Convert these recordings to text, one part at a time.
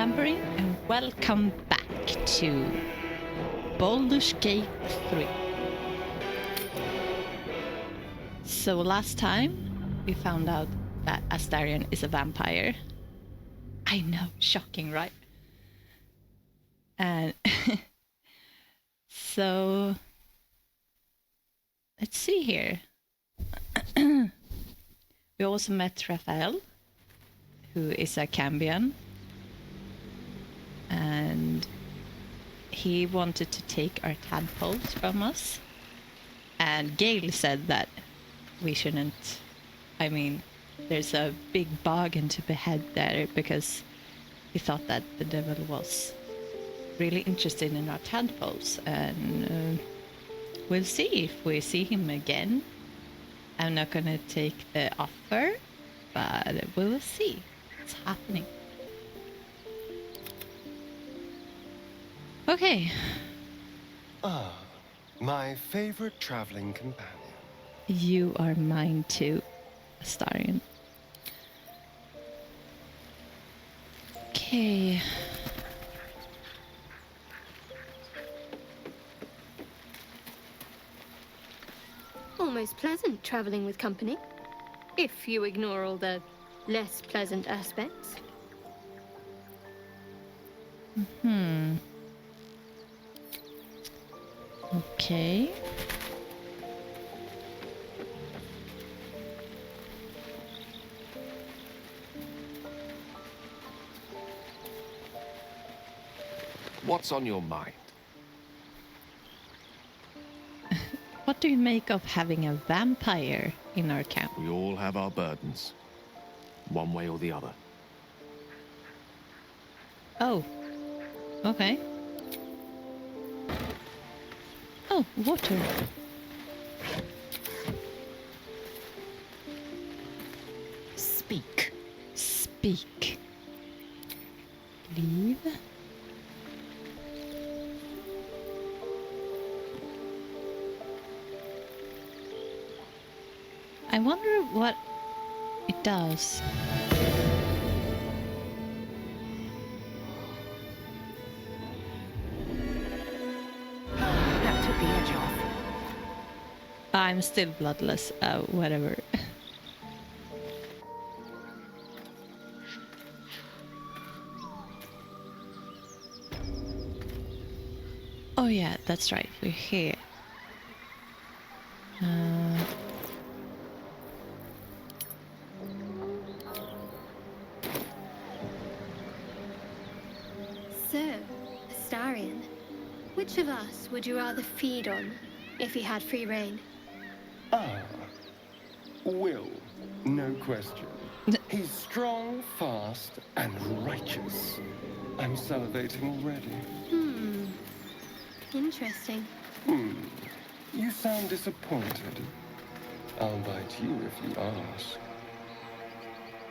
Vampiring, and welcome back to Baldurs Gate 3. So last time we found out that Astarion is a vampire. I know, shocking, right? And so let's see here. We also met Raphael, who is a Cambion, and he wanted to take our tadpoles from us. And Gale said that we shouldn't. I mean, there's a big bargain to behead there because he thought that the devil was really interested in our tadpoles, and we'll see if we see him again. I'm not gonna take the offer, but we will see. It's happening. Okay. Ah, my favorite traveling companion. You are mine too, Astarion. Okay. Almost pleasant traveling with company, if you ignore all the less pleasant aspects. Okay. What's on your mind? What do you make of having a vampire in our camp? We all have our burdens, one way or the other. Oh. Okay. Oh, water. Speak. Speak. Leave. I wonder what it does. That took the edge off. I'm still bloodless, whatever. Oh yeah, that's right, we're here. So, Astarion, which of us would you rather feed on if he had free reign? Ah, Will, no question. He's strong, fast, and righteous. I'm salivating already. Interesting. You sound disappointed. I'll bite you if you ask.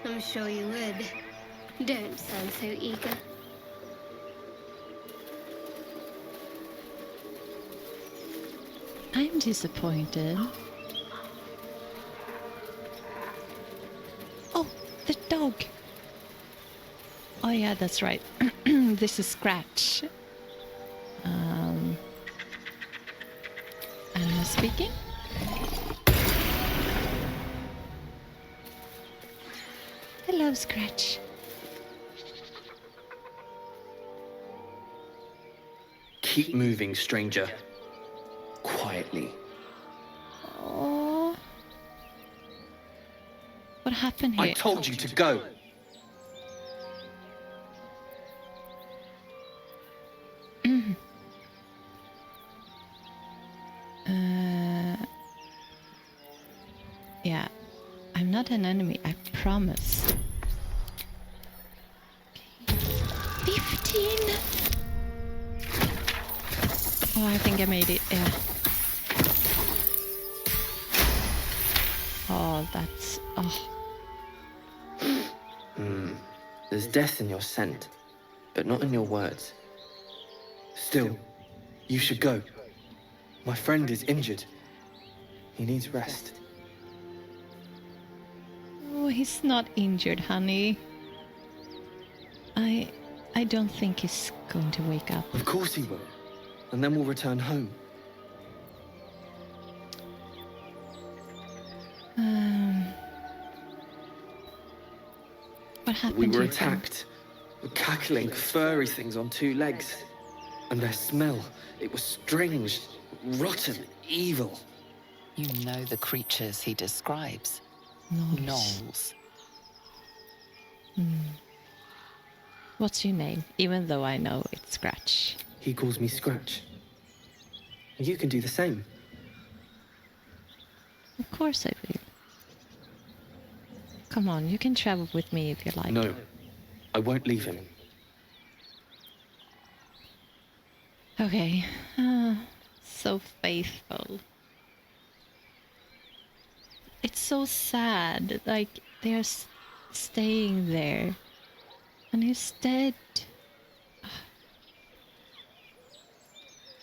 I'm sure you would. Don't sound so eager. I'm disappointed. Oh, the dog. Oh yeah, that's right. This is Scratch. Speaking. Hello, Scratch. Keep moving, stranger. Quietly. Oh. What happened here? I told you to go. Yeah, I'm not an enemy, I promise. Okay. 15! Oh, I think I made it, yeah. Oh, that's... oh. There's death in your scent, but not in your words. Still, you should go. My friend is injured. He needs rest. Oh, he's not injured, honey. I I don't think he's going to wake up. Of course he will. And then we'll return home. What happened We to were your friend? attacked. Cackling, furry things on 2 legs. And their smell, it was strange, rotten, evil. You know the creatures he describes. Gnolls. Gnolls. What's your name? Even though I know it's Scratch. He calls me Scratch. You can do the same. Of course I will. Come on, you can travel with me if you like. No, I won't leave him. Okay. So faithful. It's so sad. Like, they're staying there. And he's dead.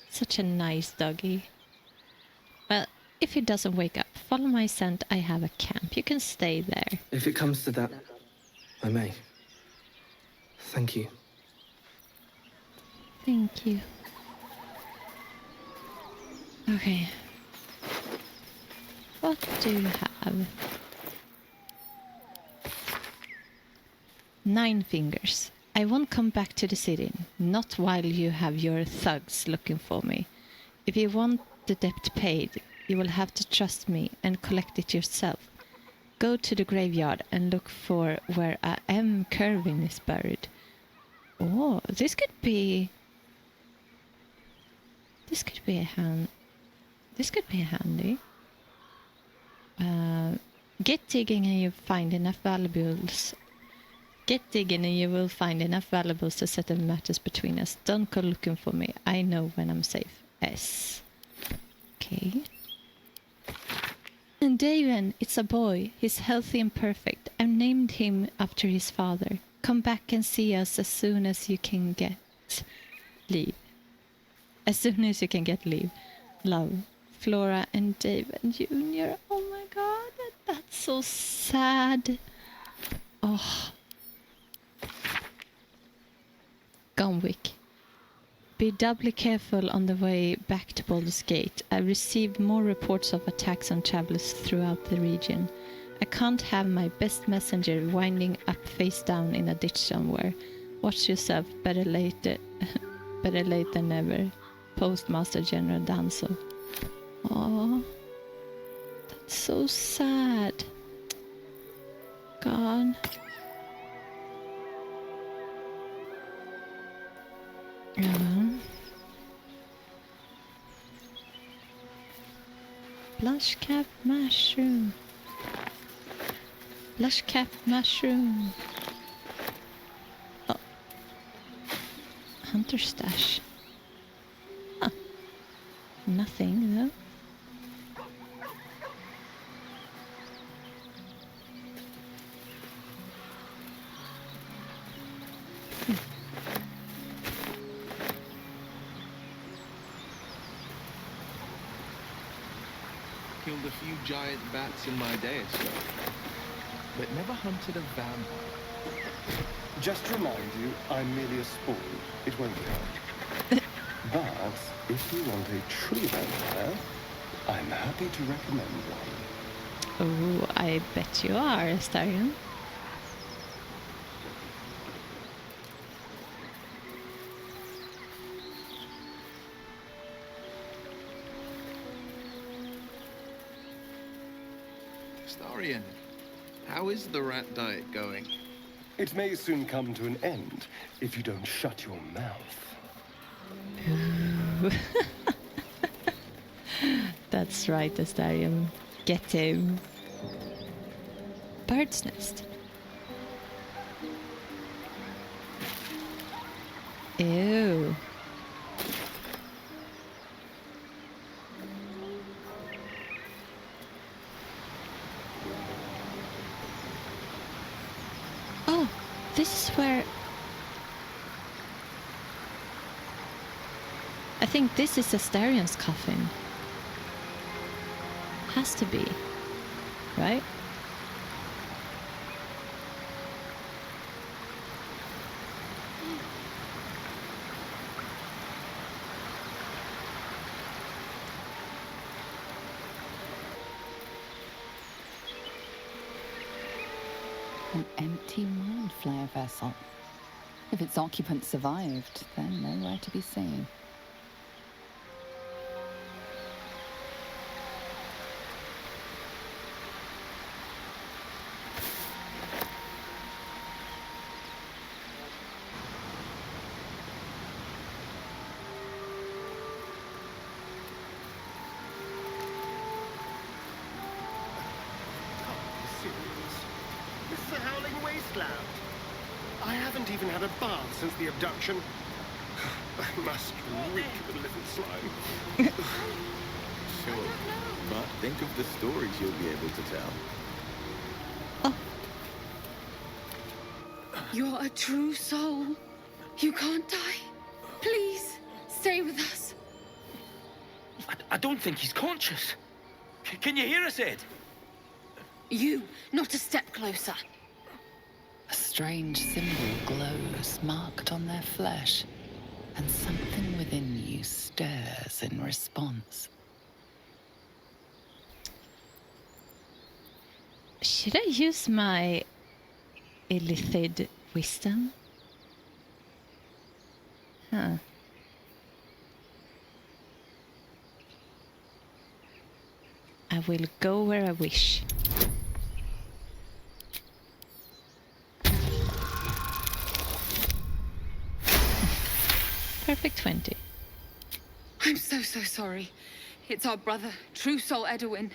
Such a nice doggy. Well, if he doesn't wake up, follow my scent. I have a camp. You can stay there. If it comes to that, I may. Thank you. Thank you. Okay. What do you have? 9 fingers. I won't come back to the city, not while you have your thugs looking for me. If you want the debt paid, you will have to trust me and collect it yourself. Go to the graveyard and look for where M. Kervin is buried. Oh, this could be handy. Get digging and you find enough valuables. Get digging and you will find enough valuables to settle matters between us. Don't go looking for me. I know when I'm safe. S. Okay. And Daven, it's a boy. He's healthy and perfect. I've named him after his father. Come back and see us as soon as you can get leave. As soon as you can get leave. Love, Flora and Daven Jr. Oh my god, that's so sad. Oh. Gunwick. Be doubly careful on the way back to Baldurs Gate. I've received more reports of attacks on travelers throughout the region. I can't have my best messenger winding up face down in a ditch somewhere. Watch yourself. Better late than never. Postmaster General Danso. Oh, that's so sad. God. Blush cap mushroom. Blush cap mushroom. Oh. Hunter stash. Huh. Nothing though. Killed a few giant bats in my day or so, but never hunted a vampire. Just to remind you, I'm merely a spawn. It won't hurt. But if you want a true vampire, I'm happy to recommend one. Oh, I bet you are, Astarion. Astarion, how is the rat diet going? It may soon come to an end if you don't shut your mouth. That's right, Astarion. Get him. Bird's nest. Ew. Oh, this is where... I think this is Astarion's coffin. Has to be. Right? An empty mind flare vessel. If its occupant survived, then nowhere to be seen. This is a howling wasteland. I haven't even had a bath since the abduction. I must reek of living slime. Sure. But think of the stories you'll be able to tell. You're a true soul. You can't die. Please, stay with us. I don't think he's conscious. Can you hear us, Ed? You, not a step closer. A strange symbol glows, marked on their flesh, and something within you stirs in response. Should I use my illithid wisdom? Huh. I will go where I wish. Perfect 20. I'm so sorry. It's our brother, true soul Edwin.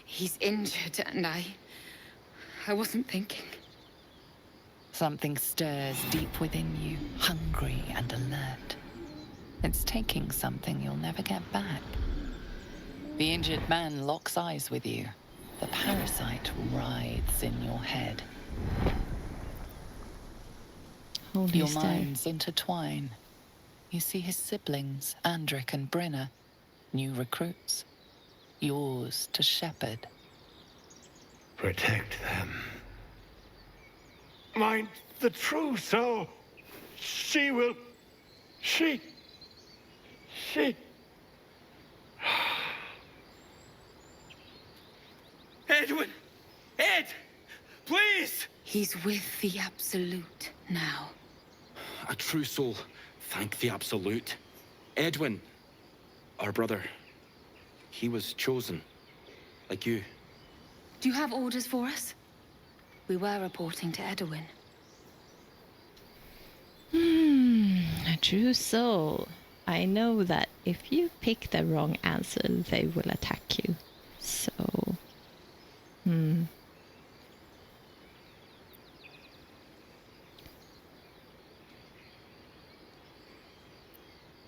He's injured and I wasn't thinking. Something stirs deep within you, hungry and alert. It's taking something you'll never get back. The injured man locks eyes with you. The parasite writhes in your head. Holy Your star. minds intertwine. You see his siblings, Andric and Brenna, new recruits. Yours to shepherd. Protect them. Mind the true soul. She will... She... Edwin! Ed! Please! He's with the Absolute now. A true soul. Thank the Absolute. Edwin, our brother, he was chosen. Like you. Do you have orders for us? We were reporting to Edwin. A true soul. I know that if you pick the wrong answer, they will attack you. So...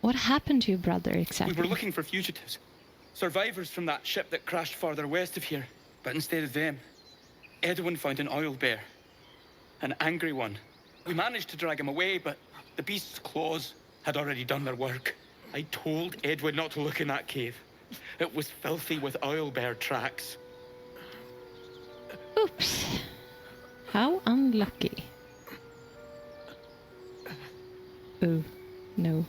What happened to your brother exactly? We were looking for fugitives. Survivors from that ship that crashed farther west of here. But instead of them, Edwin found an oil bear. An angry one. We managed to drag him away, but the beast's claws had already done their work. I told Edwin not to look in that cave. It was filthy with oil bear tracks. Oops. How unlucky. Oh, no.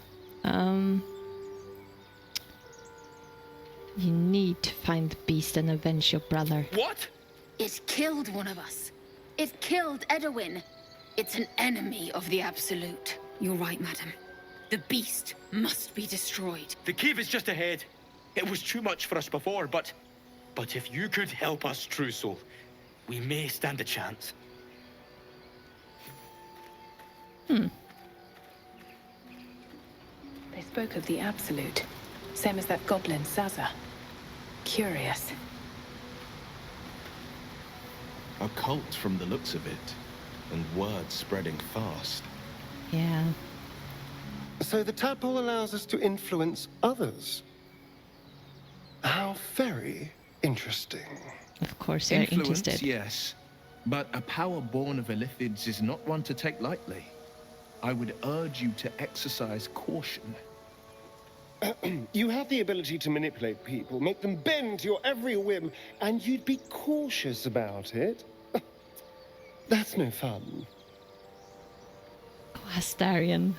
You need to find the beast and avenge your brother. What? It killed one of us. It killed Edwin. It's an enemy of the Absolute. You're right, madam. The beast must be destroyed. The cave is just ahead. It was too much for us before, but if you could help us, True Soul, we may stand a chance. They spoke of the Absolute. Same as that goblin, Zaza. Curious. A cult from the looks of it, and word spreading fast. Yeah. So the tadpole allows us to influence others. How very interesting. Of course you're Influence, interested. yes. But a power born of illithids is not one to take lightly. I would urge you to exercise caution. You have the ability to manipulate people, make them bend to your every whim, and you'd be cautious about it? That's no fun. Oh, Astarion.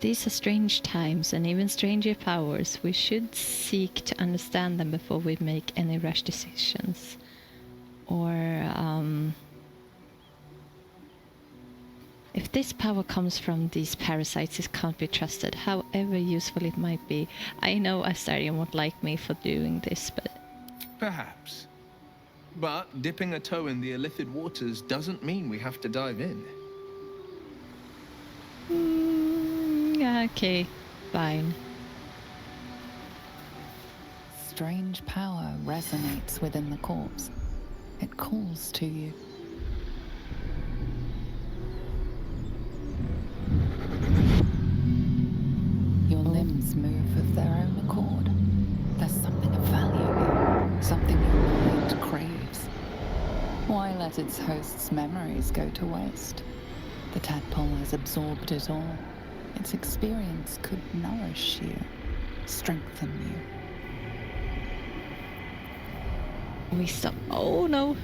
These are strange times and even stranger powers. We should seek to understand them before we make any rash decisions. Or, if this power comes from these parasites, it can't be trusted, however useful it might be. I know Astarion won't like me for doing this, but... Perhaps. But dipping a toe in the illithid waters doesn't mean we have to dive in. Okay, fine. Strange power resonates within the corpse. It calls to you. Your limbs move of their own accord. There's something of value here, something your mind craves. Why let its host's memories go to waste? The tadpole has absorbed it all. Its experience could nourish you, strengthen you. We stop. Oh no!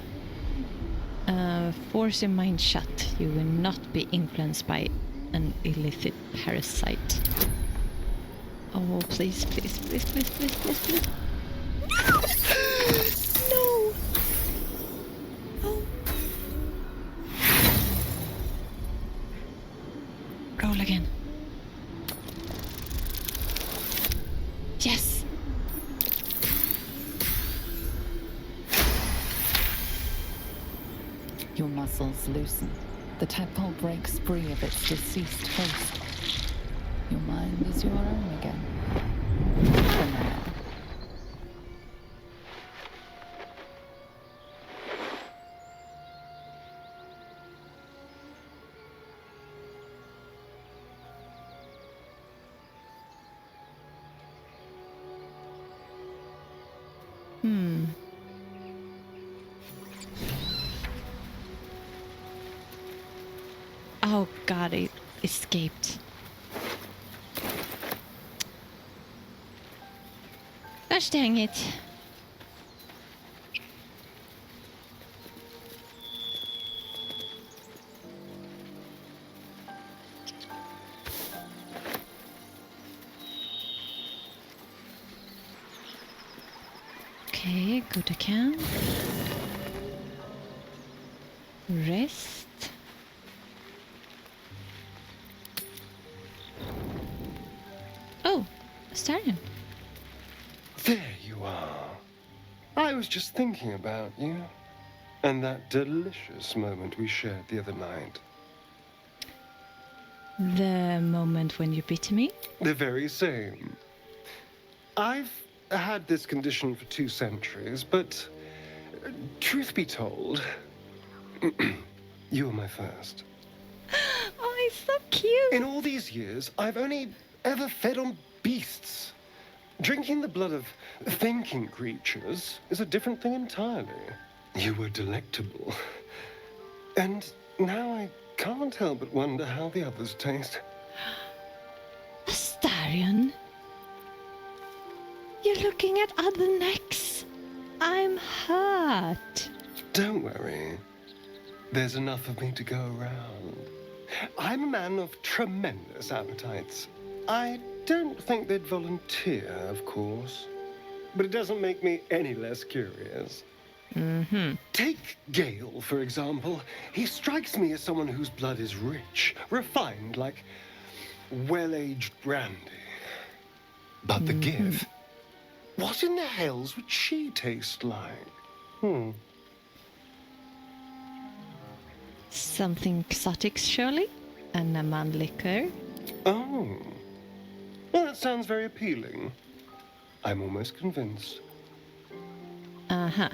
Force your mind shut. You will not be influenced by an illicit parasite. Oh, please, please, please, please, please, please, please. No! Oh. Roll again. Yes! Your muscles loosen. The tadpole breaks free of its deceased host. Your mind is your own again. For now. Oh god, it escaped. Gosh dang it. Okay, go to camp. Rest. Oh, Astarion. There you are. I was just thinking about you. And that delicious moment we shared the other night. The moment when you bit me? The very same. I've had this condition for 2 centuries, but truth be told, you were my first. Oh, it's so cute. In all these years, I've only ever fed on beasts. Drinking the blood of thinking creatures is a different thing entirely. You were delectable. And now I can't help but wonder how the others taste. Astarion? You're looking at other necks. I'm hurt. Don't worry. There's enough of me to go around. I'm a man of tremendous appetites. I don't think they'd volunteer, of course. But it doesn't make me any less curious. Take Gale, for example. He strikes me as someone whose blood is rich, refined, like well-aged brandy. But the gift, what in the hells would she taste like? Something exotic, surely? A Naman liquor? Oh. Well, that sounds very appealing. I'm almost convinced. Uh-huh.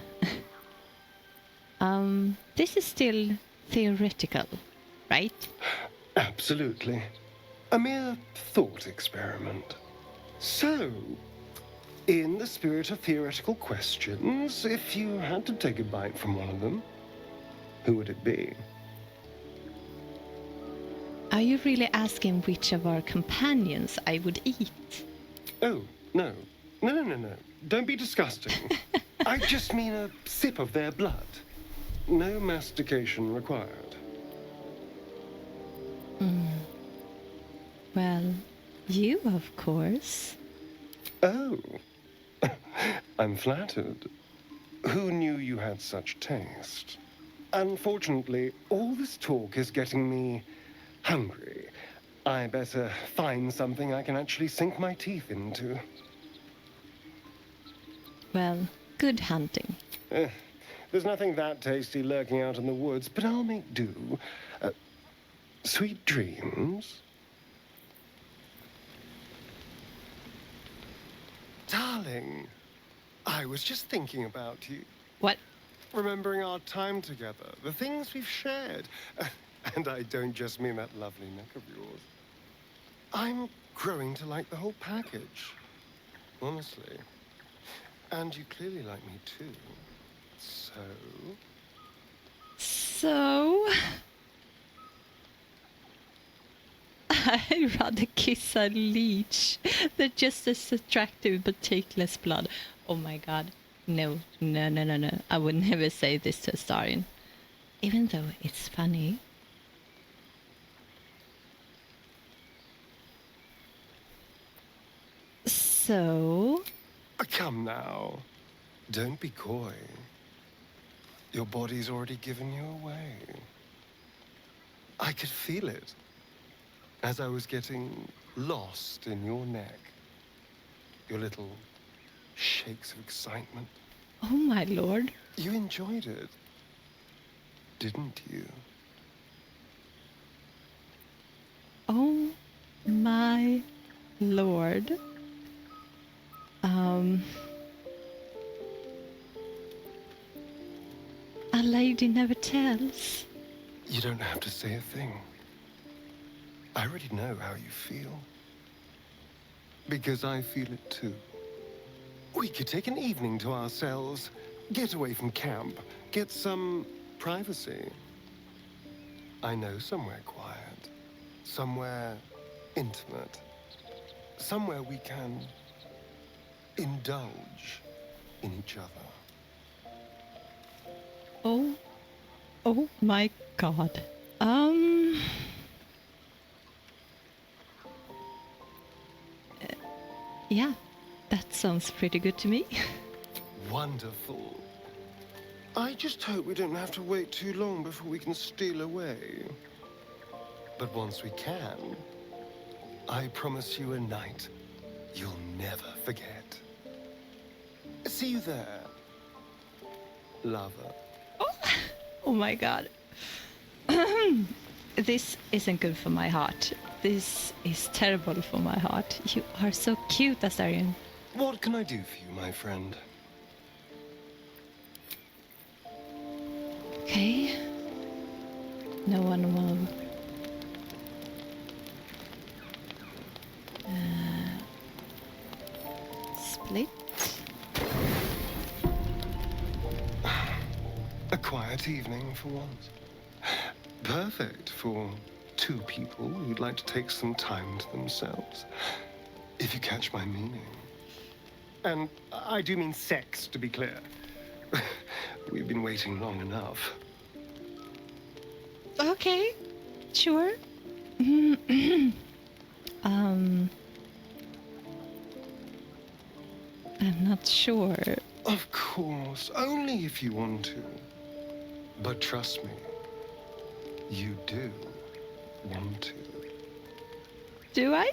This is still theoretical, right? Absolutely. A mere thought experiment. So, in the spirit of theoretical questions, if you had to take a bite from one of them, who would it be? Are you really asking which of our companions I would eat? Oh, no. No. Don't be disgusting. I just mean a sip of their blood. No mastication required. Well, you, of course. Oh, I'm flattered. Who knew you had such taste? Unfortunately, all this talk is getting me hungry. I better find something I can actually sink my teeth into. Well, good hunting. There's nothing that tasty lurking out in the woods, but I'll make do. Sweet dreams. Darling, I was just thinking about you. What? Remembering our time together, the things we've shared. And I don't just mean that lovely neck of yours. I'm growing to like the whole package. Honestly. And you clearly like me too. So? I'd rather kiss a leech. They're just as attractive but take less blood. Oh my god. No. I would never say this to a Starian. Even though it's funny. So? Come now. Don't be coy. Your body's already given you away. I could feel it as I was getting lost in your neck. Your little shakes of excitement. Oh my lord. You enjoyed it, didn't you? Oh my lord. A lady never tells. You don't have to say a thing. I already know how you feel. Because I feel it too. We could take an evening to ourselves, get away from camp, get some privacy. I know somewhere quiet, somewhere intimate, somewhere we can indulge in each other. Oh my god. Yeah, that sounds pretty good to me. Wonderful. I just hope we don't have to wait too long before we can steal away. But once we can, I promise you a night you'll never forget. See you there, lover. Oh my god. This isn't good for my heart. This is terrible for my heart. You are so cute, Astarion. What can I do for you, my friend? Okay. No one will. Split. A quiet evening for once. Perfect for two people who'd like to take some time to themselves. If you catch my meaning. And I do mean sex, to be clear. We've been waiting long enough. Okay. Sure. I'm not sure. Of course, only if you want to. But trust me, you do want to. Do I?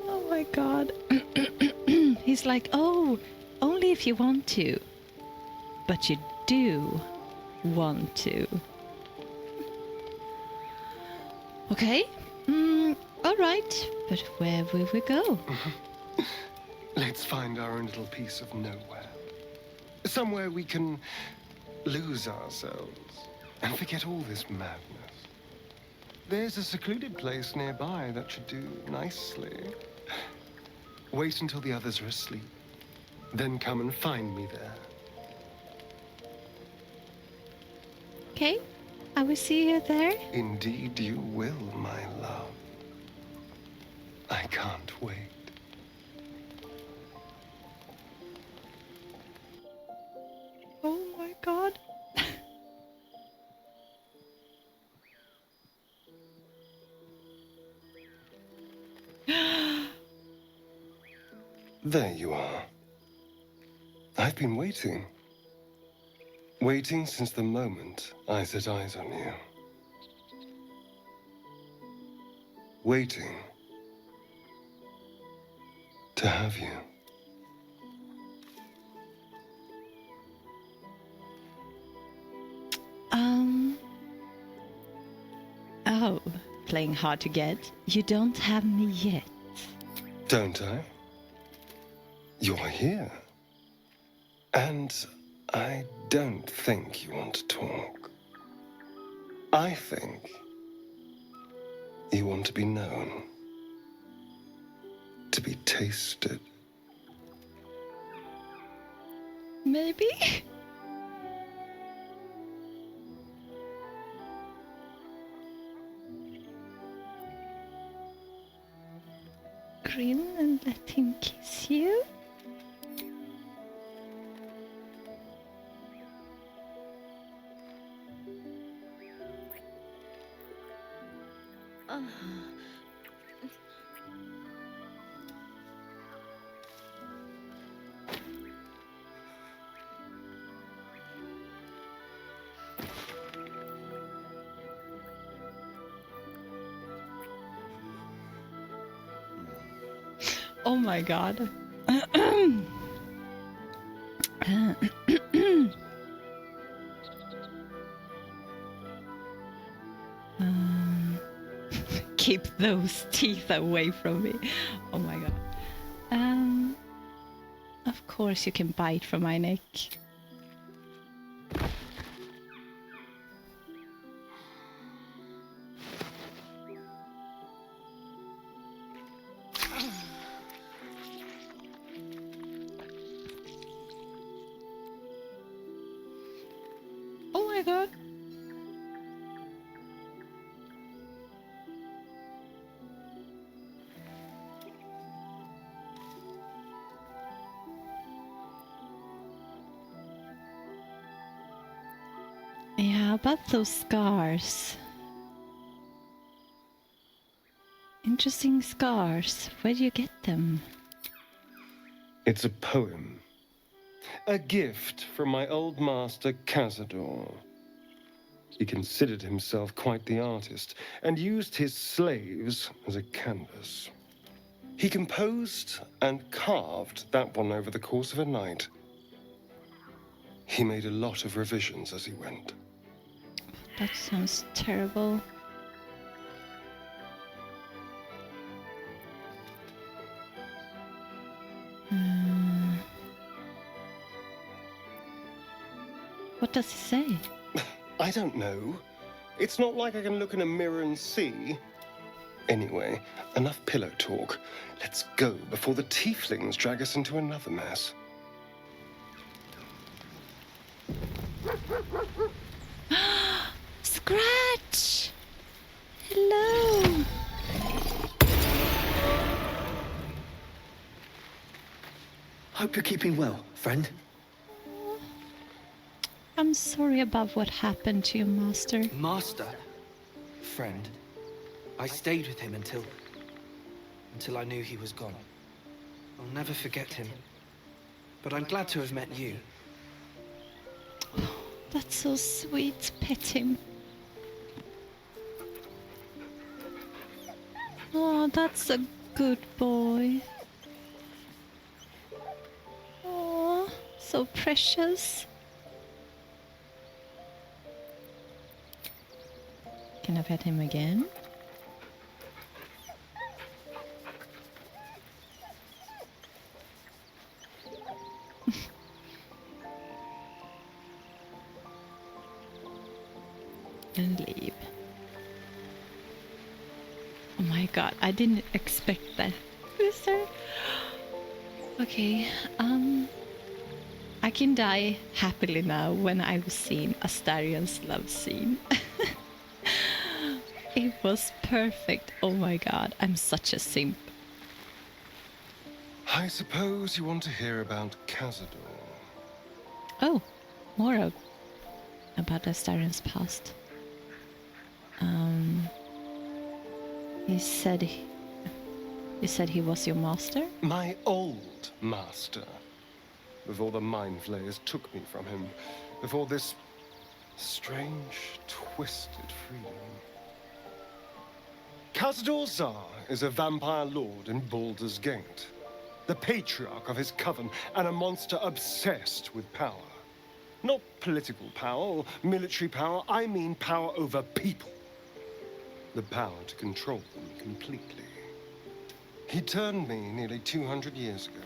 Oh my god. He's like, oh, only if you want to. But you do want to. Okay. Alright. But where will we go? Let's find our own little piece of nowhere. Somewhere we can lose ourselves and forget all this madness. There's a secluded place nearby that should do nicely. Wait until the others are asleep. Then come and find me there. Okay. I will see you there. Indeed you will, my love. I can't wait. Oh my god. There you are. I've been waiting. Waiting since the moment I set eyes on you. Waiting to have you. Oh, playing hard to get. You don't have me yet. Don't I? You're here. And I don't think you want to talk. I think you want to be known. To be tasted. Maybe? Grin and let him kiss you? Oh my god. Keep those teeth away from me. Oh my god. Of course you can bite from my neck. Oh my god. Yeah, about those scars. Interesting scars. Where do you get them? It's a poem. A gift from my old master, Cazador. He considered himself quite the artist and used his slaves as a canvas. He composed and carved that one over the course of a night. He made a lot of revisions as he went. That sounds terrible. What does he say? I don't know. It's not like I can look in a mirror and see. Anyway, enough pillow talk. Let's go before the tieflings drag us into another mess. Scratch! Hello! Hope you're keeping well, friend. I'm sorry about what happened to your master. Master? Friend. I stayed with him until I knew he was gone. I'll never forget him. But I'm glad to have met you. That's so sweet. Pet him. Oh, that's a good boy. Oh, so precious. Can I pet him again? And leave. Oh my god, I didn't expect that. Mister. Okay, I can die happily now when I've seen Astarion's love scene. It was perfect. Oh my god, I'm such a simp. I suppose you want to hear about Cazador. Oh, more about Astarion's past. He said You said he was your master? My old master. Before the Mind Flayers took me from him. Before this strange, twisted freedom. Cazador Zar is a vampire lord in Baldurs Gate. The patriarch of his coven, and a monster obsessed with power. Not political power or military power, I mean power over people. The power to control them completely. He turned me nearly 200 years ago.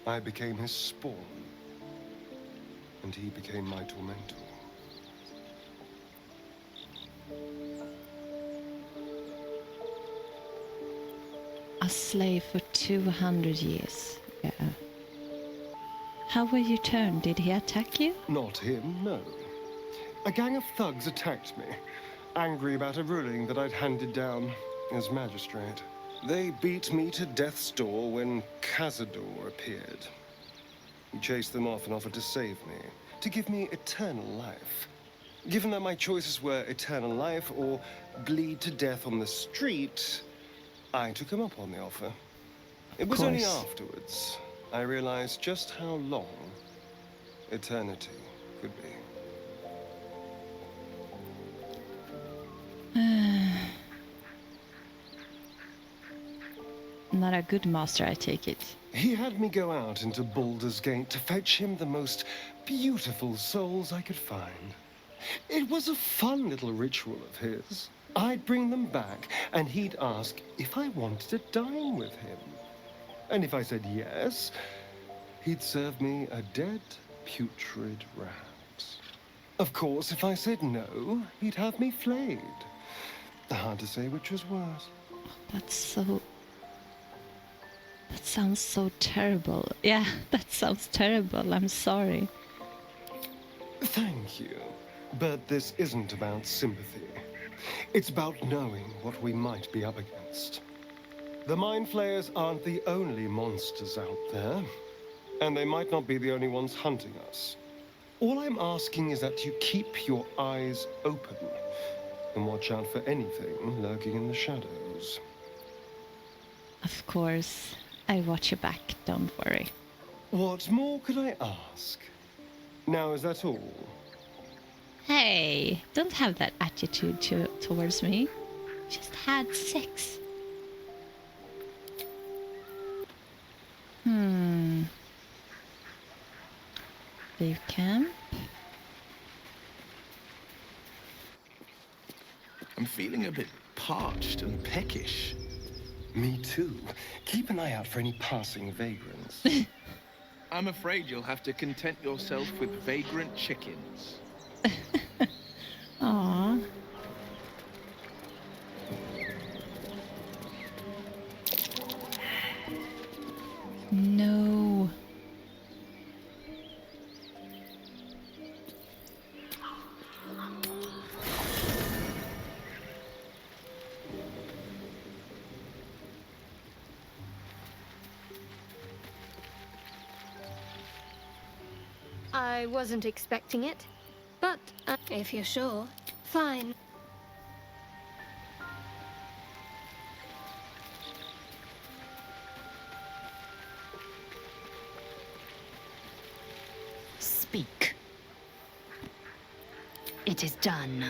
I became his spawn, and he became my tormentor. A slave for 200 years. Yeah. How were you turned? Did he attack you? Not him, no. A gang of thugs attacked me, angry about a ruling that I'd handed down as magistrate. They beat me to death's door when Cazador appeared. He chased them off and offered to save me, to give me eternal life. Given that my choices were eternal life or bleed to death on the street, I took him up on the offer. It was only afterwards I realized just how long eternity could be. Not a good master, I take it. He had me go out into Baldurs Gate to fetch him the most beautiful souls I could find. It was a fun little ritual of his. I'd bring them back, and he'd ask if I wanted to dine with him. And if I said yes, he'd serve me a dead, putrid rat. Of course, if I said no, he'd have me flayed. Hard to say which was worse. That sounds so terrible. Yeah, that sounds terrible. I'm sorry. Thank you. But this isn't about sympathy. It's about knowing what we might be up against. The Mind Flayers aren't the only monsters out there, and they might not be the only ones hunting us. All I'm asking is that you keep your eyes open and watch out for anything lurking in the shadows. Of course. I watch your back, don't worry. What more could I ask? Now, is that all? Hey, don't have that attitude towards me. Just had sex. Leave camp. I'm feeling a bit parched and peckish. Me too. Keep an eye out for any passing vagrants. I'm afraid you'll have to content yourself with vagrant chickens. Aww. No. I wasn't expecting it, but if you're sure, fine. Speak. It is done.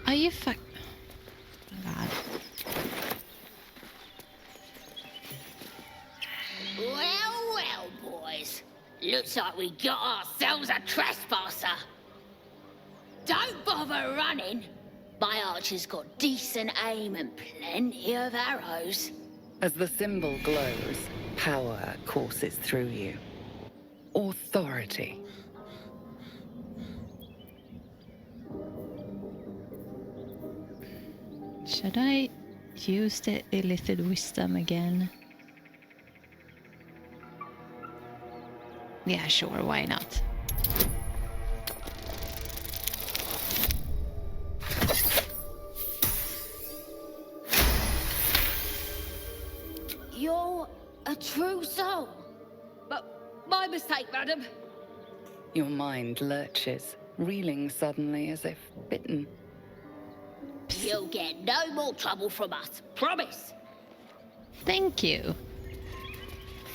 Are you fuck? God. Well, boys. Looks like we got ourselves a trespasser. Don't bother running. My archer's got decent aim and plenty of arrows. As the symbol glows, power courses through you. Authority. Should I use the illicit wisdom again? Yeah, sure, why not? You're a true soul. But my mistake, madam. Your mind lurches, reeling suddenly as if bitten. You'll get no more trouble from us, promise. Thank you.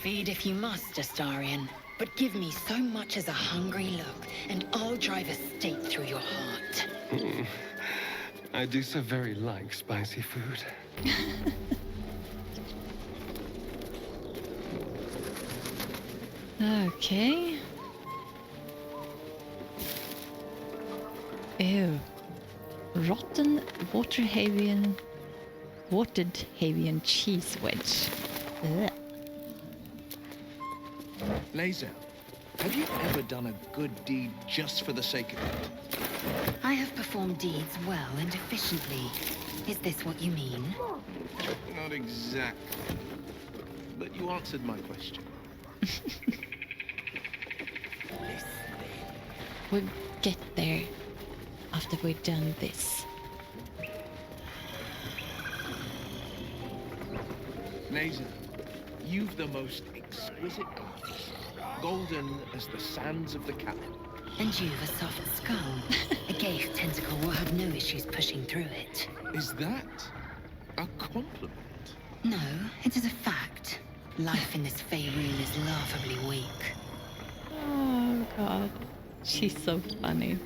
Feed if you must, Astarion, but give me so much as a hungry look, and I'll drive a stake through your heart. I do so very like spicy food. Okay. Ew. Rotten watered Havian cheese wedge. Ugh. Lae'zel, have you ever done a good deed just for the sake of it? I have performed deeds well and efficiently. Is this what you mean? Not exactly. But you answered my question. We'll get there after we've done this. Lae'zel, you've the most exquisite eyes, golden as the sands of the Capel. And you've a soft skull. A Gaith tentacle will have no issues pushing through it. Is that a compliment? No, it is a fact. Life in this Faerun is laughably weak. Oh god. She's so funny.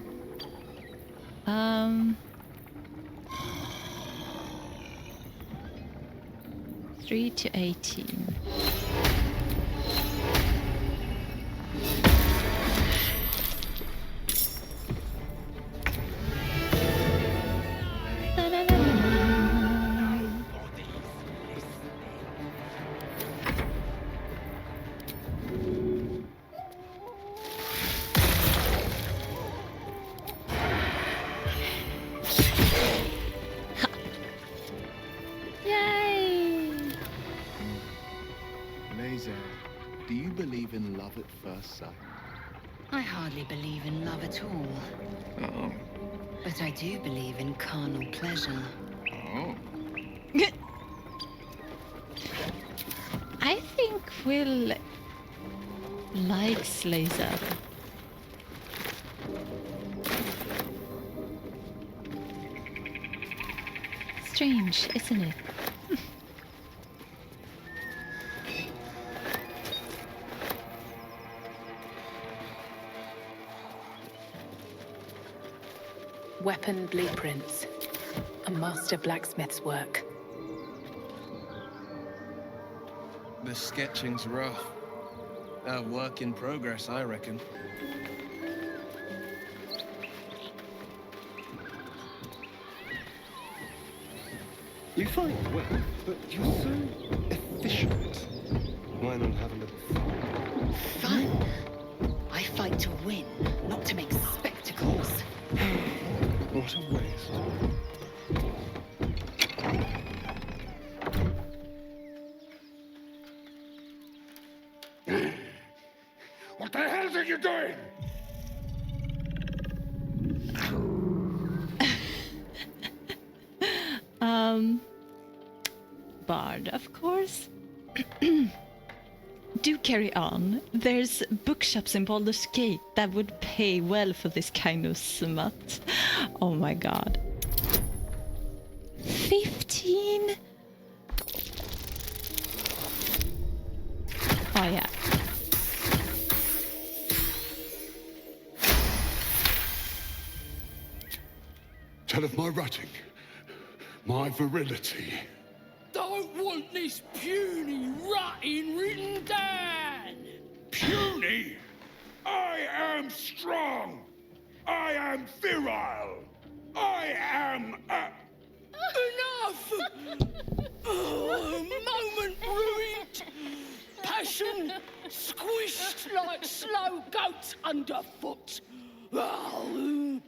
3 to 18. Do you believe in love at first sight? I hardly believe in love at all. Oh. But I do believe in carnal pleasure. Oh. I think Will likes Lae'zel. Strange, isn't it? Weapon blueprints. A master blacksmith's work. The sketching's rough. A work in progress, I reckon. You fight well, but you're so efficient. Why not have a little fun? Fun? I fight to win, not to make spectacles. What a waste. What the hell are you doing? Bard, of course. Do carry on. There's bookshops in Baldurs Gate that would pay well for this kind of smut. Oh my god. 15? Oh yeah. Tell of my writing, my virility. Don't want this puny rotting written down! Puny? I am strong. I am virile. I am Enough! Oh, moment ruined. Passion squished like slow goats underfoot. Oh,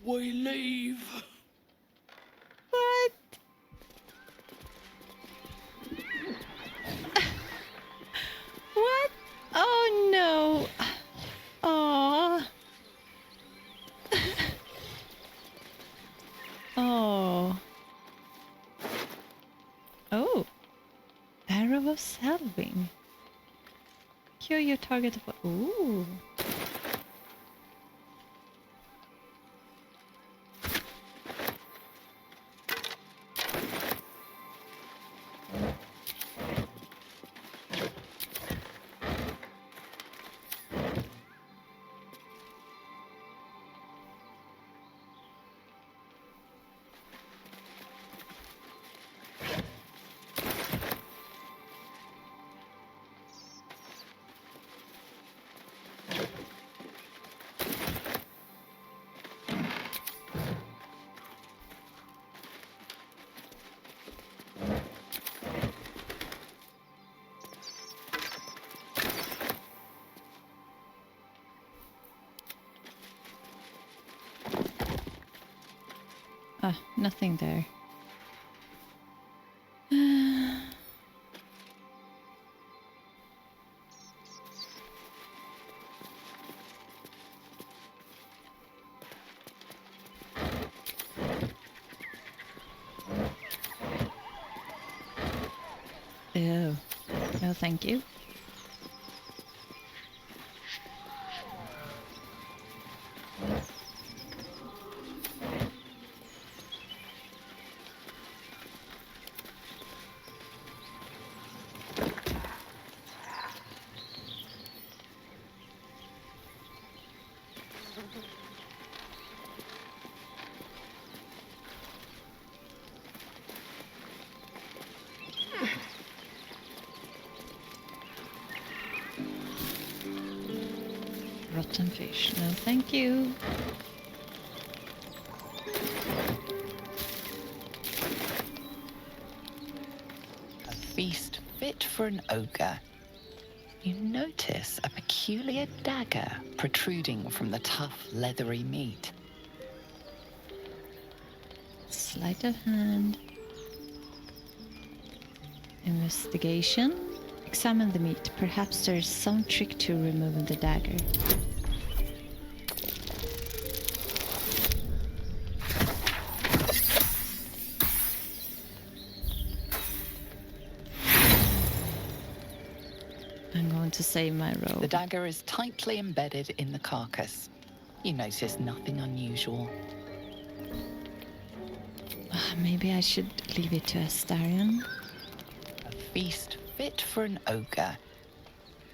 we leave. What? What? Oh no. Oh. Oh. Oh. Arrow of Selving. Cure your target of... Ooh. Ah, nothing there. Oh, no, thank you. Rotten fish. No, thank you. A feast fit for an ogre. You notice a peculiar dagger protruding from the tough, leathery meat. Sleight of hand. Investigation. Examine the meat. Perhaps there's some trick to removing the dagger. I'm going to save my robe. The dagger is tightly embedded in the carcass. You notice nothing unusual. Maybe I should leave it to Astarion. A feast fit for an ogre.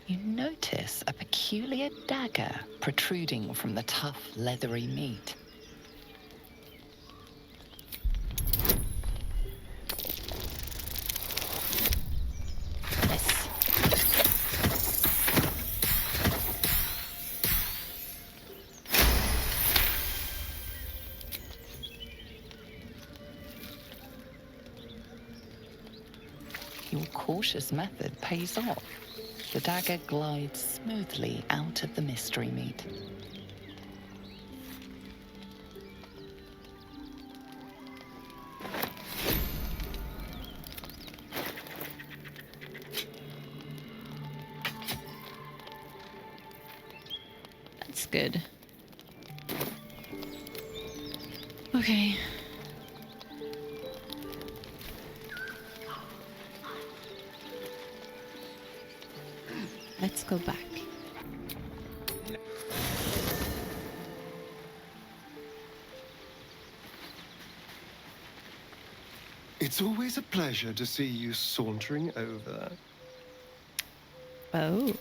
You notice a peculiar dagger protruding from the tough, leathery meat. Yes. Your cautious method pays off. The dagger glides smoothly out of the mystery meat. That's good. Okay. Let's go back. It's always a pleasure to see you sauntering over. Oh.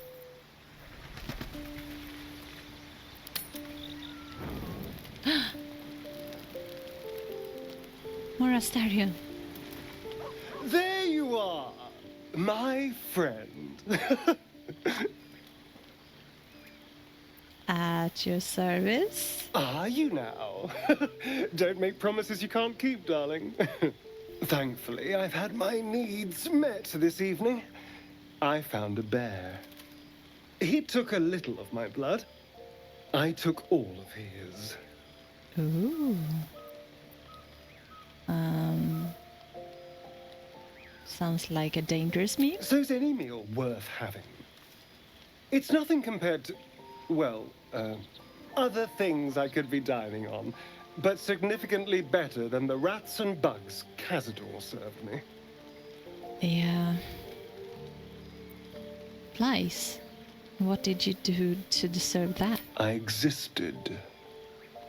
More Astarion. There you are, my friend. At your service? Are you now? Don't make promises you can't keep, darling. Thankfully, I've had my needs met this evening. I found a bear. He took a little of my blood. I took all of his. Ooh. Sounds like a dangerous meal. So's any meal worth having. It's nothing compared to, well, other things I could be dining on, but significantly better than the rats and bugs Cazador served me. Yeah. Flies. What did you do to deserve that? I existed.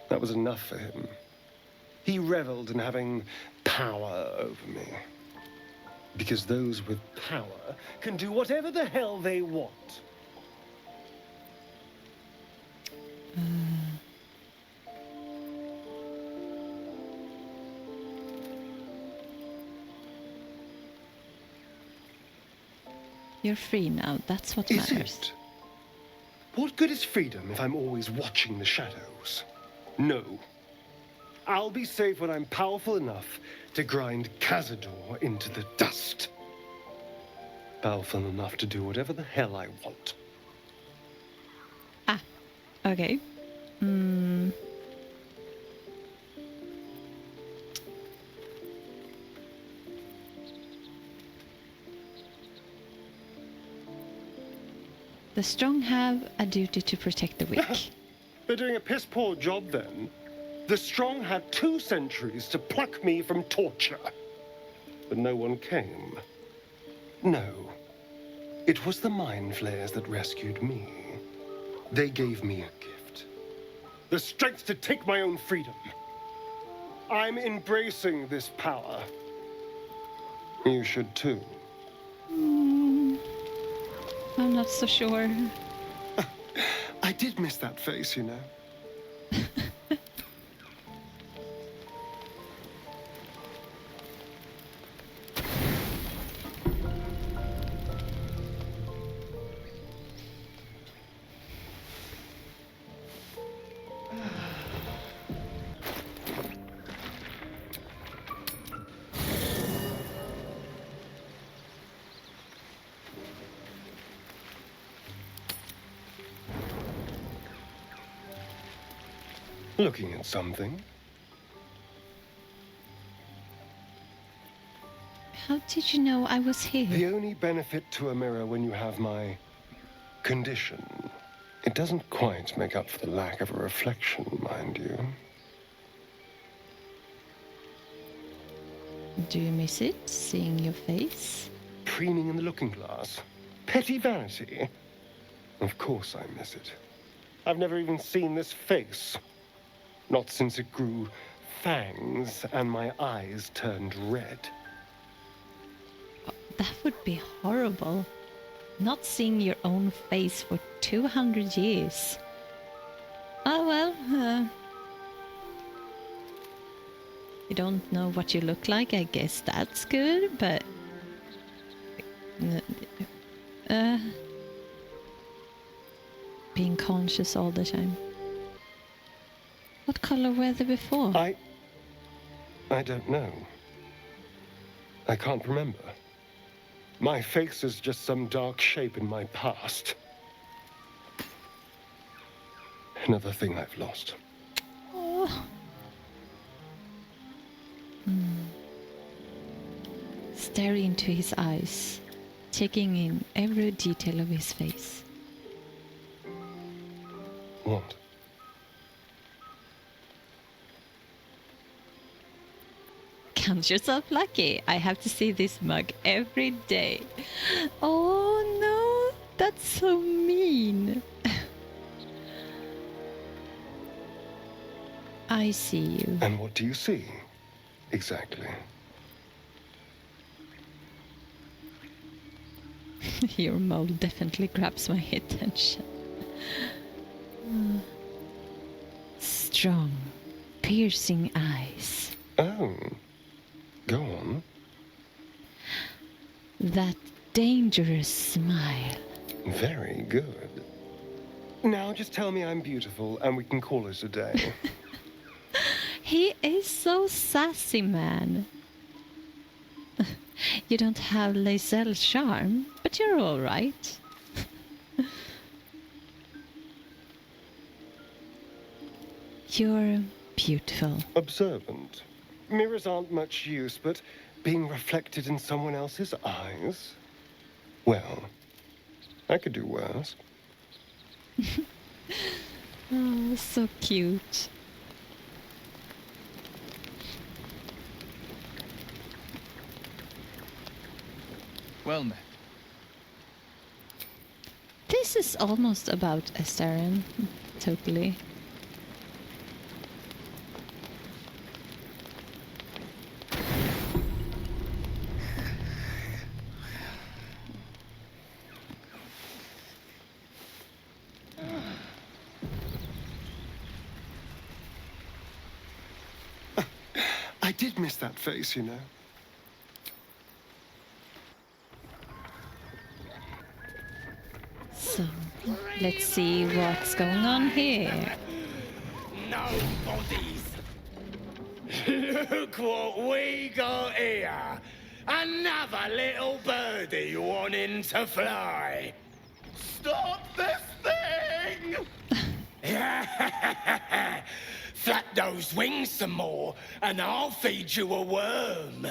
That was enough for him. He reveled in having power over me. Because those with power can do whatever the hell they want. You're free now. That's what Is matters. it? What good is freedom if I'm always watching the shadows? No. I'll be safe when I'm powerful enough to grind Cazador into the dust. Powerful enough to do whatever the hell I want. Ah, okay. The strong have a duty to protect the weak. They're doing a piss-poor job then. The strong had 2 centuries to pluck me from torture. But no one came. No. It was the mind flayers that rescued me. They gave me a gift. The strength to take my own freedom. I'm embracing this power. You should too. I'm not so sure. I did miss that face, you know. Looking at something? How did you know I was here? The only benefit to a mirror when you have my condition, it doesn't quite make up for the lack of a reflection, mind you. Do you miss it, seeing your face? Preening in the looking glass. Petty vanity. Of course I miss it. I've never even seen this face. Not since it grew fangs and my eyes turned red. That would be horrible. Not seeing your own face for 200 years. Oh well, you don't know what you look like, I guess that's good, but... being conscious all the time. What color were they before? I don't know. I can't remember. My face is just some dark shape in my past. Another thing I've lost. Oh. Staring into his eyes, taking in every detail of his face. What? Count yourself lucky. I have to see this mug every day. Oh no, that's so mean. I see you. And what do you see? Exactly. Your mole definitely grabs my attention. Strong, piercing eyes. Oh. Go on. That dangerous smile. Very good. Now just tell me I'm beautiful and we can call it a day. He is so sassy, man. You don't have Lae'zel's charm, but you're all right. You're beautiful. Observant. Mirrors aren't much use, but being reflected in someone else's eyes? Well, I could do worse. Oh, so cute. Well met. This is almost about Esteren. Totally. I did miss that face, you know. So, let's see what's going on here. No bodies. Look what we got here. Another little birdie wanting to fly. Stop this thing! Flap those wings some more, and I'll feed you a worm.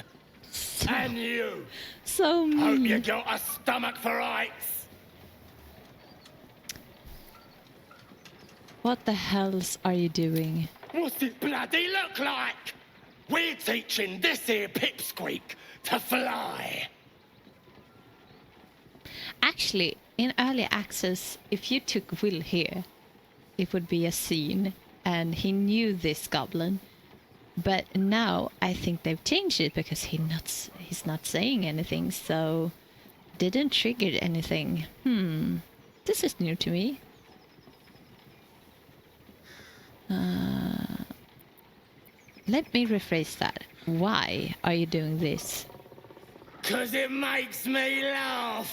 And you. So mean. Hope you got a stomach for heights. What the hells are you doing? What's it bloody look like? We're teaching this here pipsqueak to fly. Actually, in early access, if you took Will here, it would be a scene, and he knew this goblin. But now I think they've changed it because he's not saying anything, so didn't trigger anything. This is new to me. Let me rephrase that. Why are you doing this? 'Cause it makes me laugh.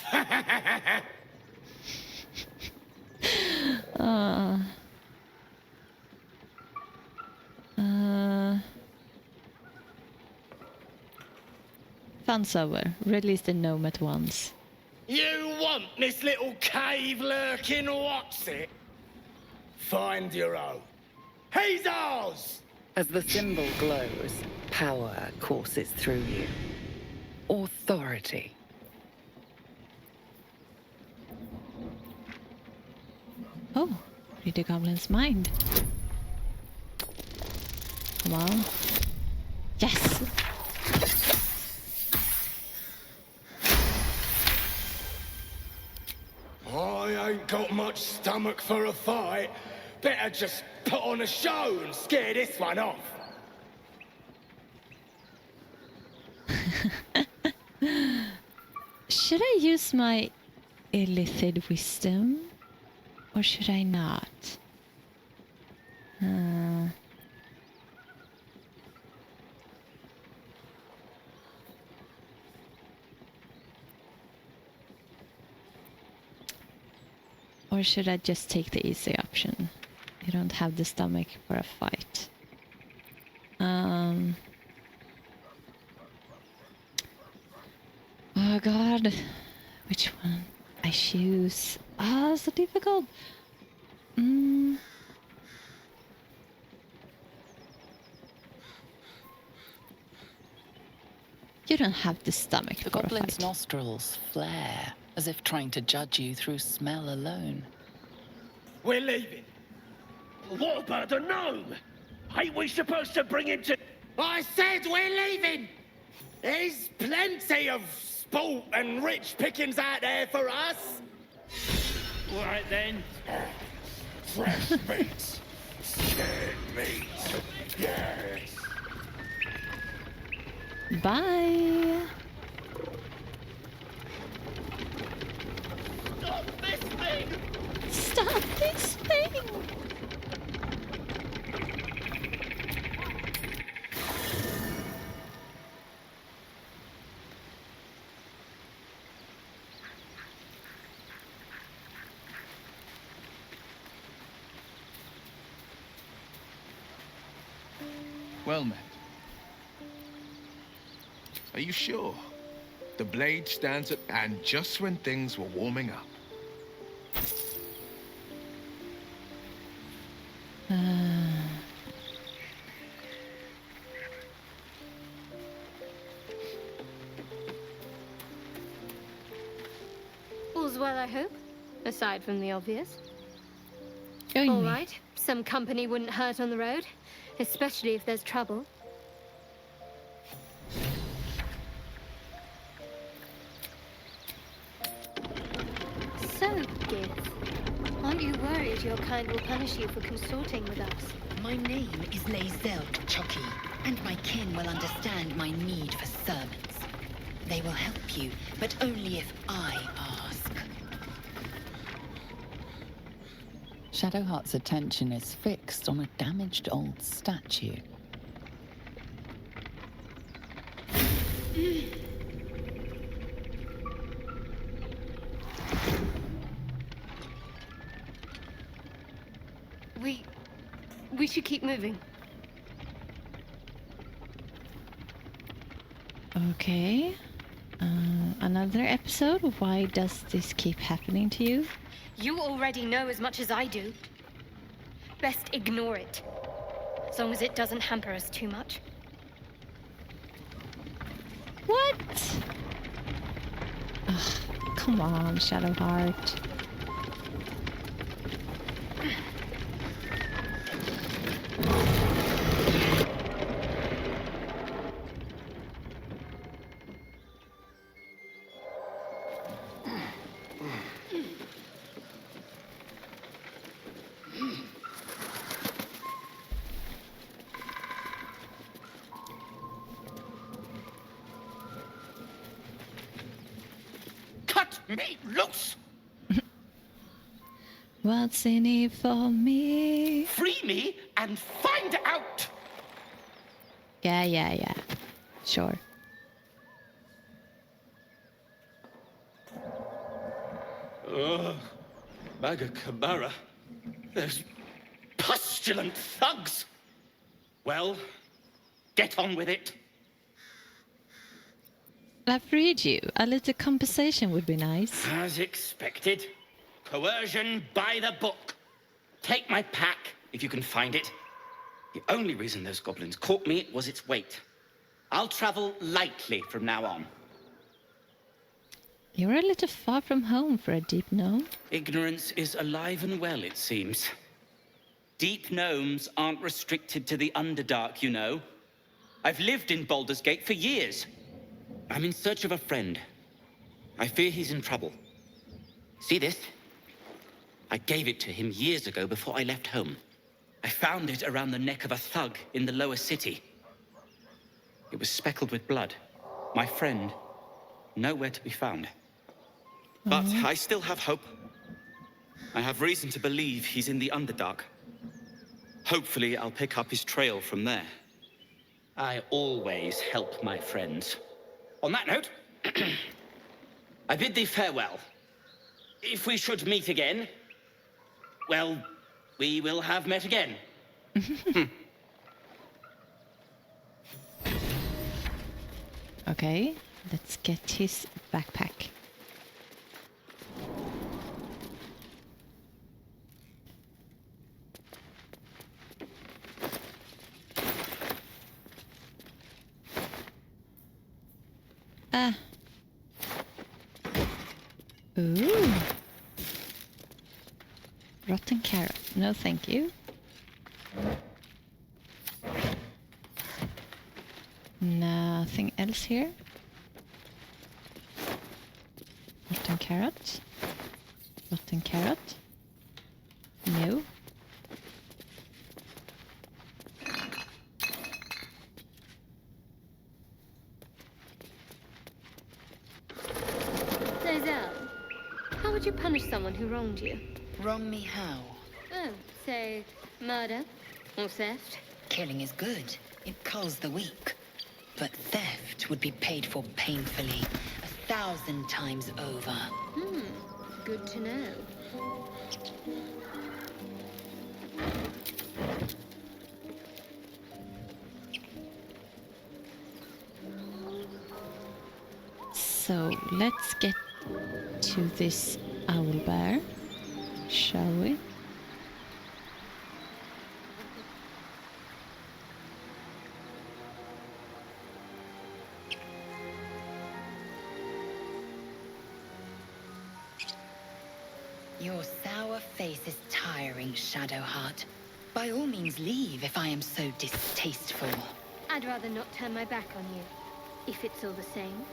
Fun's over. Release the gnome at once. You want this little cave lurking what's it? Find your own. He's ours! As the symbol glows, power courses through you. Authority. Oh, read the goblin's mind. Come on. Yes! I ain't got much stomach for a fight. Better just put on a show and scare this one off. Should I use my illithid wisdom? Or should I not? Or should I just take the easy option? You don't have the stomach for a fight. Oh god. Which one I choose? Ah, so difficult. You don't have the stomach The for a goblin's fight. nostrils flare, as if trying to judge you through smell alone. We're leaving. What about the gnome? Ain't we supposed to bring him to... I said we're leaving! There's plenty of sport and rich pickings out there for us. All right, then. Fresh meat. Scared meat. Yes. Bye. Stop this thing! Stop this thing! Well met. Are you sure? The blade stands at... And just when things were warming up. All's well, I hope, aside from the obvious. Join All me. right, some company wouldn't hurt on the road, especially if there's trouble. So, Gith, aren't you worried your kind will punish you for consorting with us? My name is Lae'zel Chucky, and my kin will understand my need for servants. They will help you, but only if I ask. Shadowheart's attention is fixed on a damaged old statue. We should keep moving. Okay. Another episode? Why does this keep happening to you? You already know as much as I do. Best ignore it. As long as it doesn't hamper us too much. What? Ugh, come on, Shadowheart. Cut me loose! What's in it for me? Free me and find out! Yeah. Sure. Ugh. Magacamara. Those pustulant thugs! Well, get on with it. I'll read you. A little compensation would be nice. As expected. Coercion by the book. Take my pack, if you can find it. The only reason those goblins caught me was its weight. I'll travel lightly from now on. You're a little far from home for a deep gnome. Ignorance is alive and well, it seems. Deep gnomes aren't restricted to the Underdark, you know. I've lived in Baldurs Gate for years. I'm in search of a friend. I fear he's in trouble. See this? I gave it to him years ago before I left home. I found it around the neck of a thug in the lower city. It was speckled with blood. My friend, nowhere to be found. But I still have hope. I have reason to believe he's in the Underdark. Hopefully, I'll pick up his trail from there. I always help my friends. On that note, I bid thee farewell. If we should meet again, well, we will have met again. Okay, let's get his backpack. Ooh. Rotten carrot. No, thank you. Nothing else here. Rotten carrot. Rotten carrot. No. How would you punish someone who wronged you? Wrong me how? Oh, say, murder or theft? Killing is good. It culls the weak. But theft would be paid for painfully, 1,000 times over. Good to know. So, let's get to this owlbear, shall we? Your sour face is tiring, Shadowheart. By all means leave if I am so distasteful. I'd rather not turn my back on you, if it's all the same.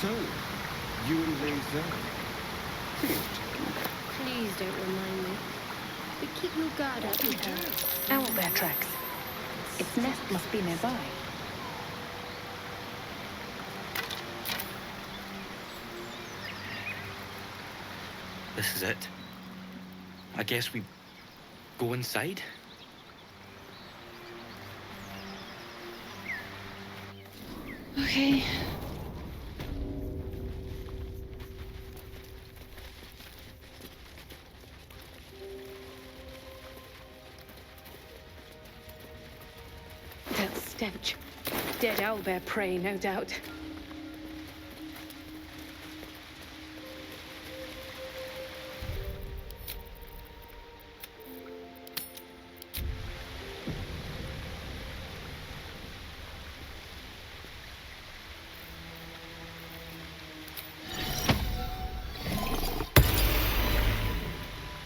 So, you and Lae'zel. Please don't remind me. But keep your guard up with her. Owlbear tracks. Its nest must be nearby. This is it. I guess we go inside? Okay. That stench. Dead owlbear prey, no doubt.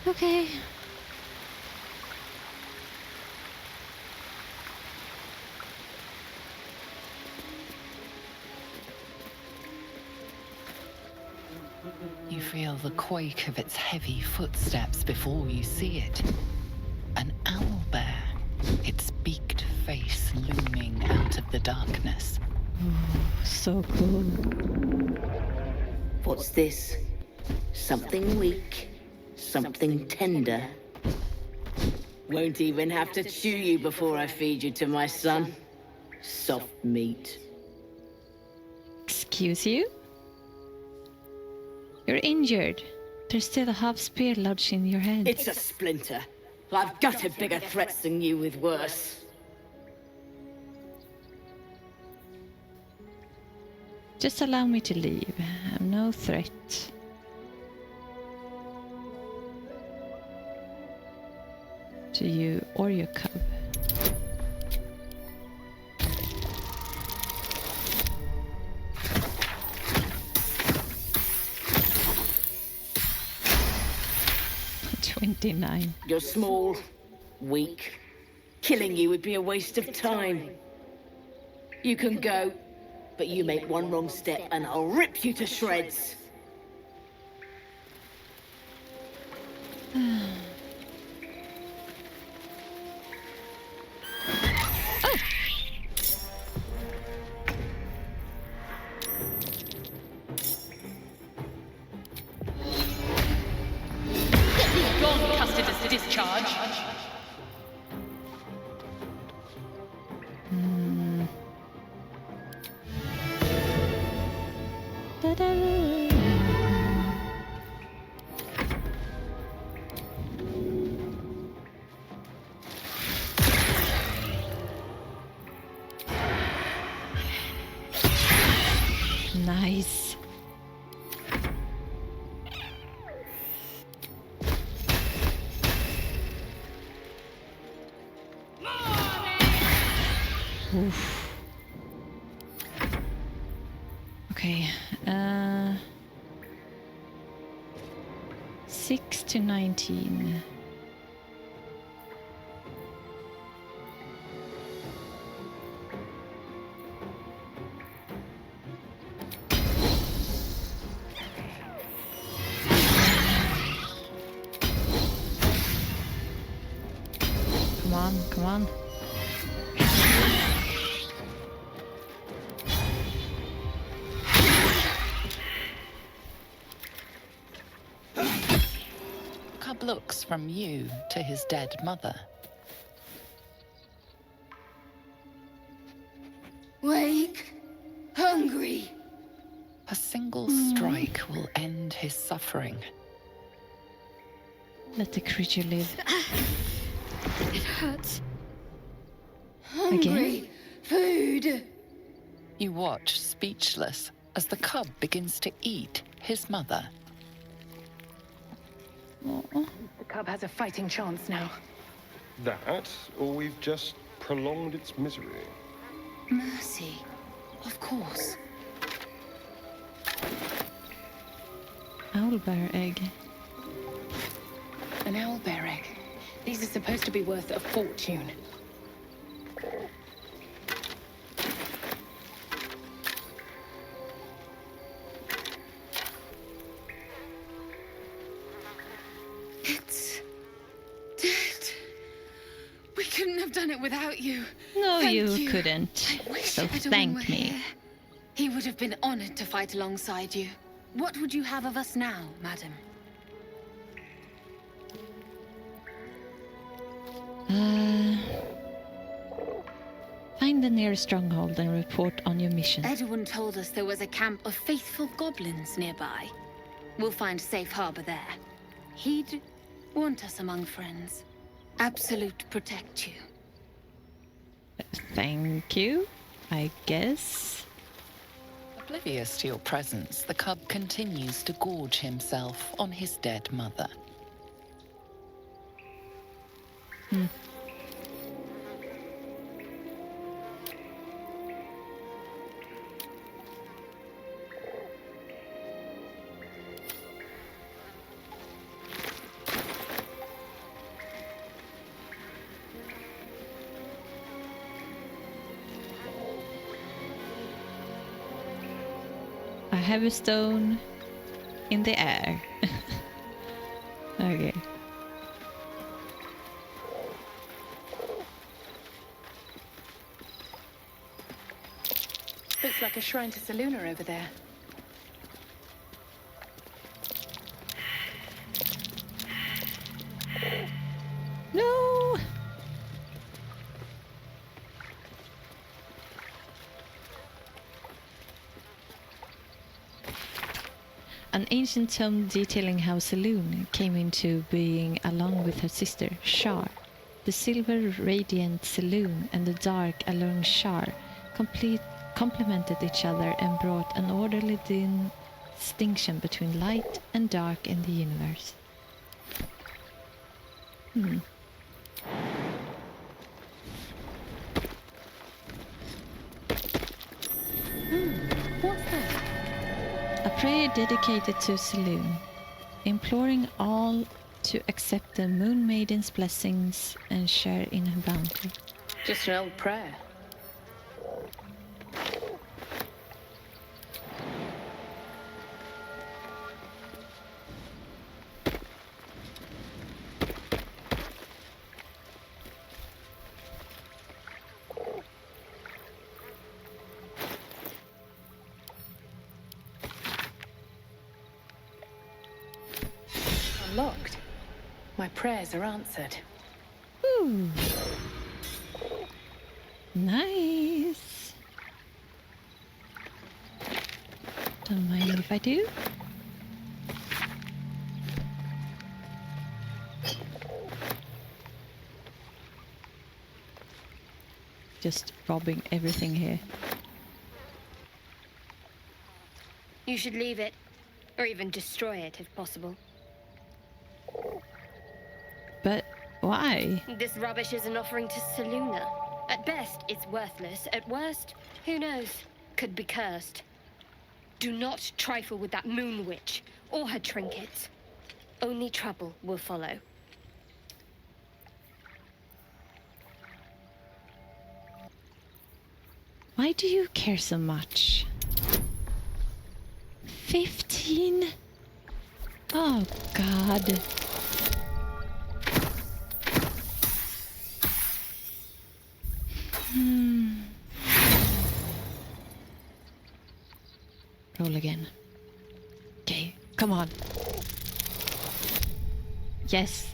Okay. feel the quake of its heavy footsteps before you see it. An owlbear, its beaked face looming out of the darkness. Oh, so cool. What's this? Something weak, something tender. Won't even have to chew you before I feed you to my son. Soft meat. Excuse you? You're injured. There's still a half spear lodged in your head. It's a splinter. I've gutted bigger threats than you with worse. Just allow me to leave. I'm no threat. To you or your cub. $29. You're small, weak. Killing you would be a waste of time. You can go, but you make one wrong step and I'll rip you to shreds. Discharge. Nice. Oof. Okay. 6 to 19. Come on, come on. Cub looks from you to his dead mother. Wake. Hungry. A single strike will end his suffering. Let the creature live. It hurts. Again? Food. You watch speechless as the cub begins to eat his mother. The cub has a fighting chance now. That, or we've just prolonged its misery. Mercy. Of course. Owlbear egg. An owlbear egg. These are supposed to be worth a fortune. It's dead. We couldn't have done it without you. No, Thank you couldn't. So Edwin were thank me. here. He would have been honored to fight alongside you. What would you have of us now, madam? Find the nearest stronghold and report on your mission. Edwin told us there was a camp of faithful goblins nearby. We'll find safe harbor there. He'd want us among friends. Absolute protect you. Thank you, I guess. Oblivious to your presence, the cub continues to gorge himself on his dead mother. I have a stone. in the air. Okay. Looks like a shrine to Seluna over there. No! An ancient tome detailing how Selûne came into being along with her sister, Shar. The silver radiant Selûne and the dark alone Shar complemented each other and brought an orderly distinction between light and dark in the universe. What's that? A prayer dedicated to Selûne, imploring all to accept the Moon Maiden's blessings and share in her bounty. Just an old prayer. Unlocked. My prayers are answered. Ooh. Nice. Don't mind if I do. Just robbing everything here. You should leave it, or even destroy it if possible. But why? This rubbish is an offering to Selûne. At best, it's worthless. At worst, who knows? Could be cursed. Do not trifle with that moon witch or her trinkets. Only trouble will follow. Why do you care so much? 15? Oh, God. Roll again. Okay, come on. Yes.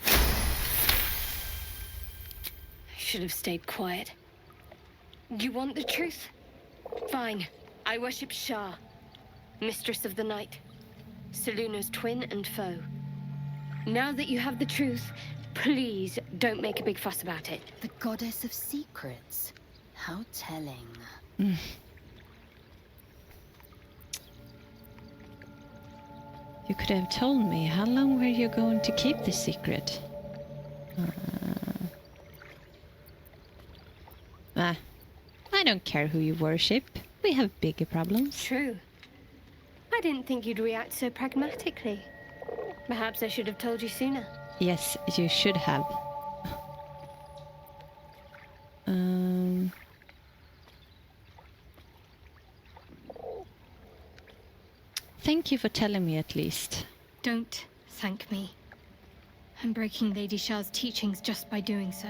I should have stayed quiet. You want the truth? Fine. I worship Shar, Mistress of the Night, Selûne's twin and foe. Now that you have the truth, please don't make a big fuss about it. The goddess of secrets. How telling. You could have told me. How long were you going to keep this secret? I don't care who you worship. We have bigger problems. True. I didn't think you'd react so pragmatically. Perhaps I should have told you sooner. Yes, you should have. Thank you for telling me at least. Don't thank me. I'm breaking Lady Shar's teachings just by doing so.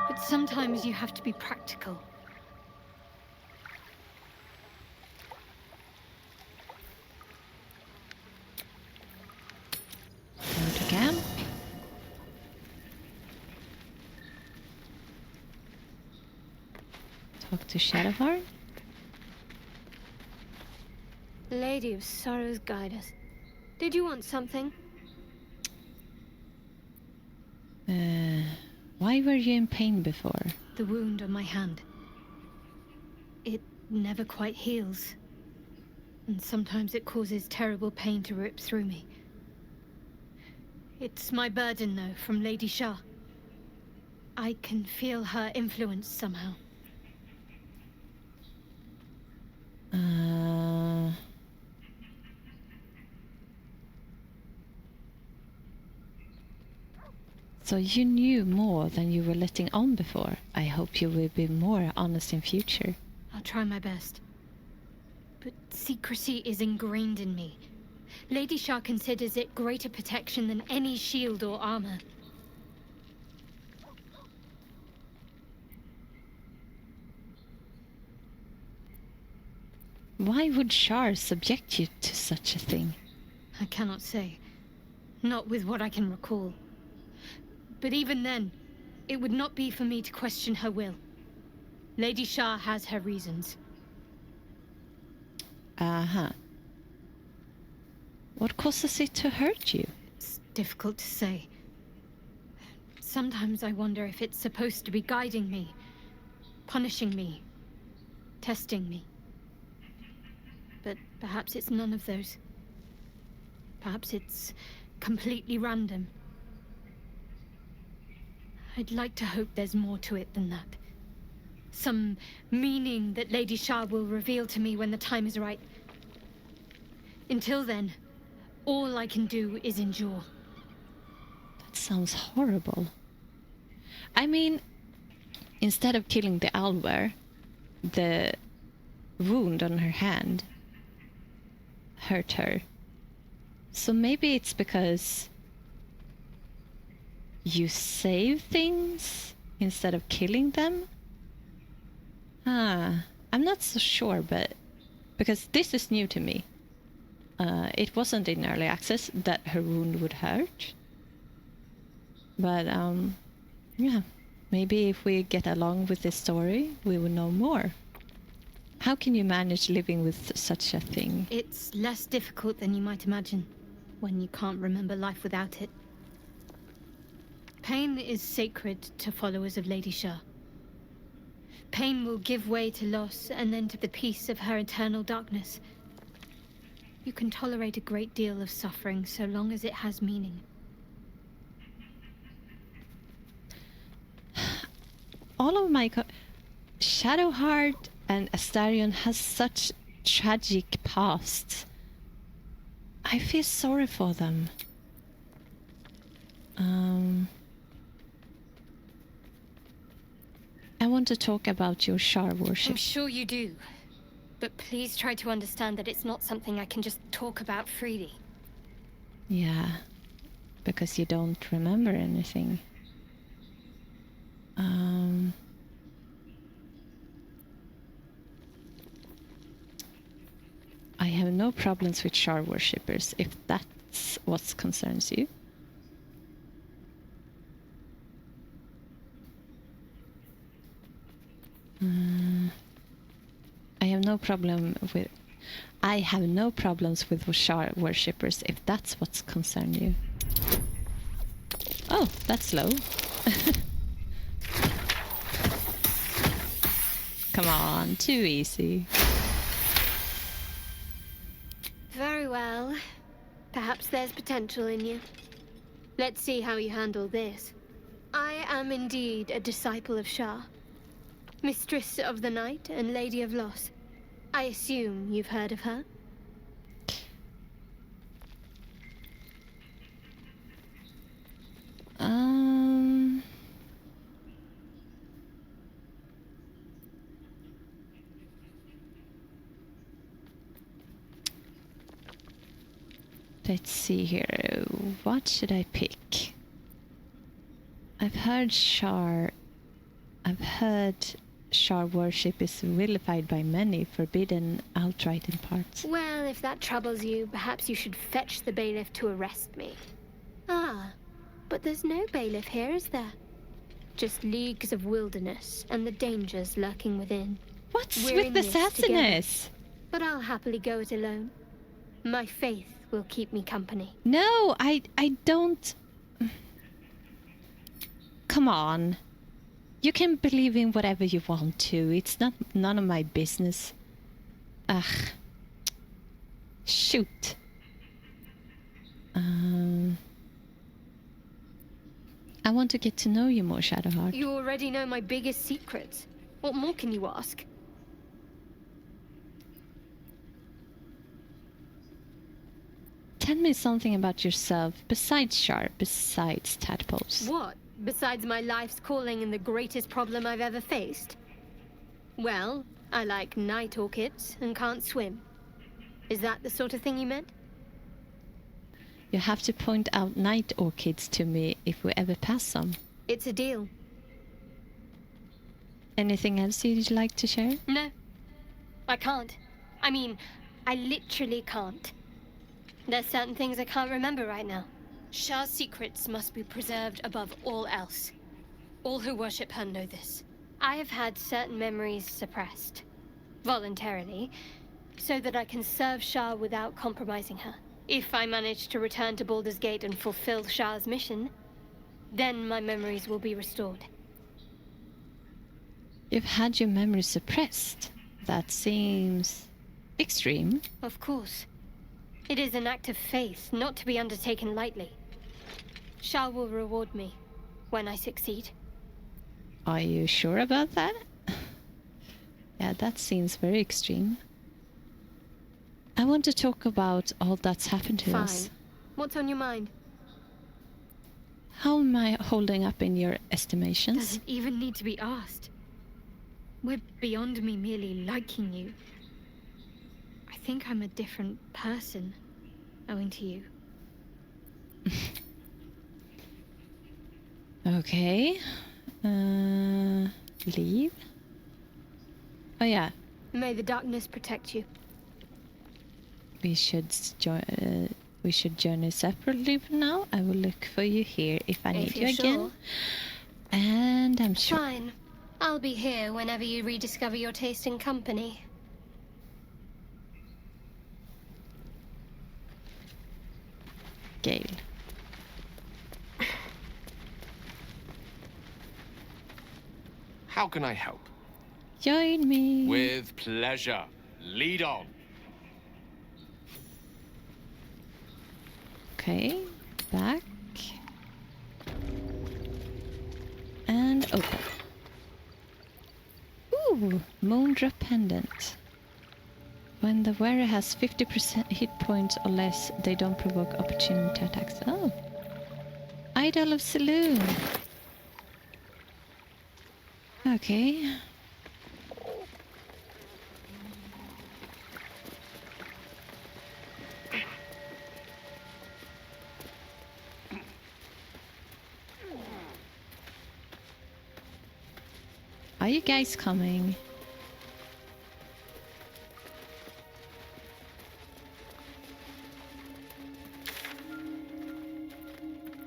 But sometimes you have to be practical. Go to camp. Talk to Shadowheart. Lady of Sorrows, guide us. Did you want something? Why were you in pain before? The wound on my hand. It never quite heals. And sometimes it causes terrible pain to rip through me. It's my burden, though, from Lady Shar. I can feel her influence somehow. So you knew more than you were letting on before. I hope you will be more honest in future. I'll try my best. But secrecy is ingrained in me. Lady Shah considers it greater protection than any shield or armor. Why would Shar subject you to such a thing? I cannot say. Not with what I can recall. But even then, it would not be for me to question her will. Lady Shah has her reasons. Uh-huh. What causes it to hurt you? It's difficult to say. Sometimes I wonder if it's supposed to be guiding me, punishing me, testing me. But perhaps it's none of those. Perhaps it's completely random. I'd like to hope there's more to it than that. Some meaning that Lady Shah will reveal to me when the time is right. Until then, all I can do is endure. That sounds horrible. I mean, instead of killing the owlbear, the wound on her hand hurt her. So maybe it's because you save things instead of killing them? I'm not so sure, but because this is new to me. It wasn't in early access that her wound would hurt. But yeah, maybe if we get along with this story, we will know more. How can you manage living with such a thing? It's less difficult than you might imagine, when you can't remember life without it. Pain is sacred to followers of Lady Shah. Pain will give way to loss and then to the peace of her eternal darkness. You can tolerate a great deal of suffering so long as it has meaning. All of my Shadowheart and Astarion has such tragic pasts. I feel sorry for them. I want to talk about your Shar worship. I'm sure you do. But please try to understand that it's not something I can just talk about freely. Yeah, because you don't remember anything. I have no problems with Shar worshippers, if that's what concerns you. I have no problems with Shar worshippers, if that's what's concerned you. Oh, that's low. Come on, too easy. Very well. Perhaps there's potential in you. Let's see how you handle this. I am indeed a disciple of Shah. Mistress of the Night and Lady of Loss. I assume you've heard of her? Let's see here. What should I pick? I've heard Shar worship is vilified by many, forbidden outright in parts. Well, if that troubles you, perhaps you should fetch the bailiff to arrest me. Ah, but there's no bailiff here, is there? Just leagues of wilderness and the dangers lurking within. What's We're with in the this sassiness? together. But I'll happily go it alone. My faith will keep me company. No, I don't. Come on. You can believe in whatever you want to. It's none of my business. Ugh. Shoot. I want to get to know you more, Shadowheart. You already know my biggest secrets. What more can you ask? Tell me something about yourself besides Shar, besides tadpoles. What? Besides my life's calling and the greatest problem I've ever faced? Well, I like night orchids and can't swim. Is that the sort of thing you meant? You have to point out night orchids to me if we ever pass some. It's a deal. Anything else you'd like to share? No. I can't. I mean, I literally can't. There's certain things I can't remember right now. Shah's secrets must be preserved above all else. All who worship her know this. I have had certain memories suppressed. Voluntarily. So that I can serve Shah without compromising her. If I manage to return to Baldur's Gate and fulfill Shah's mission, then my memories will be restored. You've had your memory suppressed. That seems extreme. Of course. It is an act of faith, not to be undertaken lightly. Shah will reward me when I succeed. Are you sure about that? Yeah, that seems very extreme. I want to talk about all that's happened to us. Fine. What's on your mind? How am I holding up in your estimations? Doesn't even need to be asked. We're beyond me merely liking you. I think I'm a different person, owing to you. Okay. Leave? Oh yeah. May the darkness protect you. We should journey separately for now. I will look for you here if I need you again. And I'm sure. Fine. I'll be here whenever you rediscover your taste in company. Gale. How can I help? Join me. With pleasure. Lead on. Okay, back. And open. Ooh, Moondrop Pendant. When the wearer has 50% hit points or less, they don't provoke opportunity attacks. Oh. Idol of Saloon. Okay. Are you guys coming?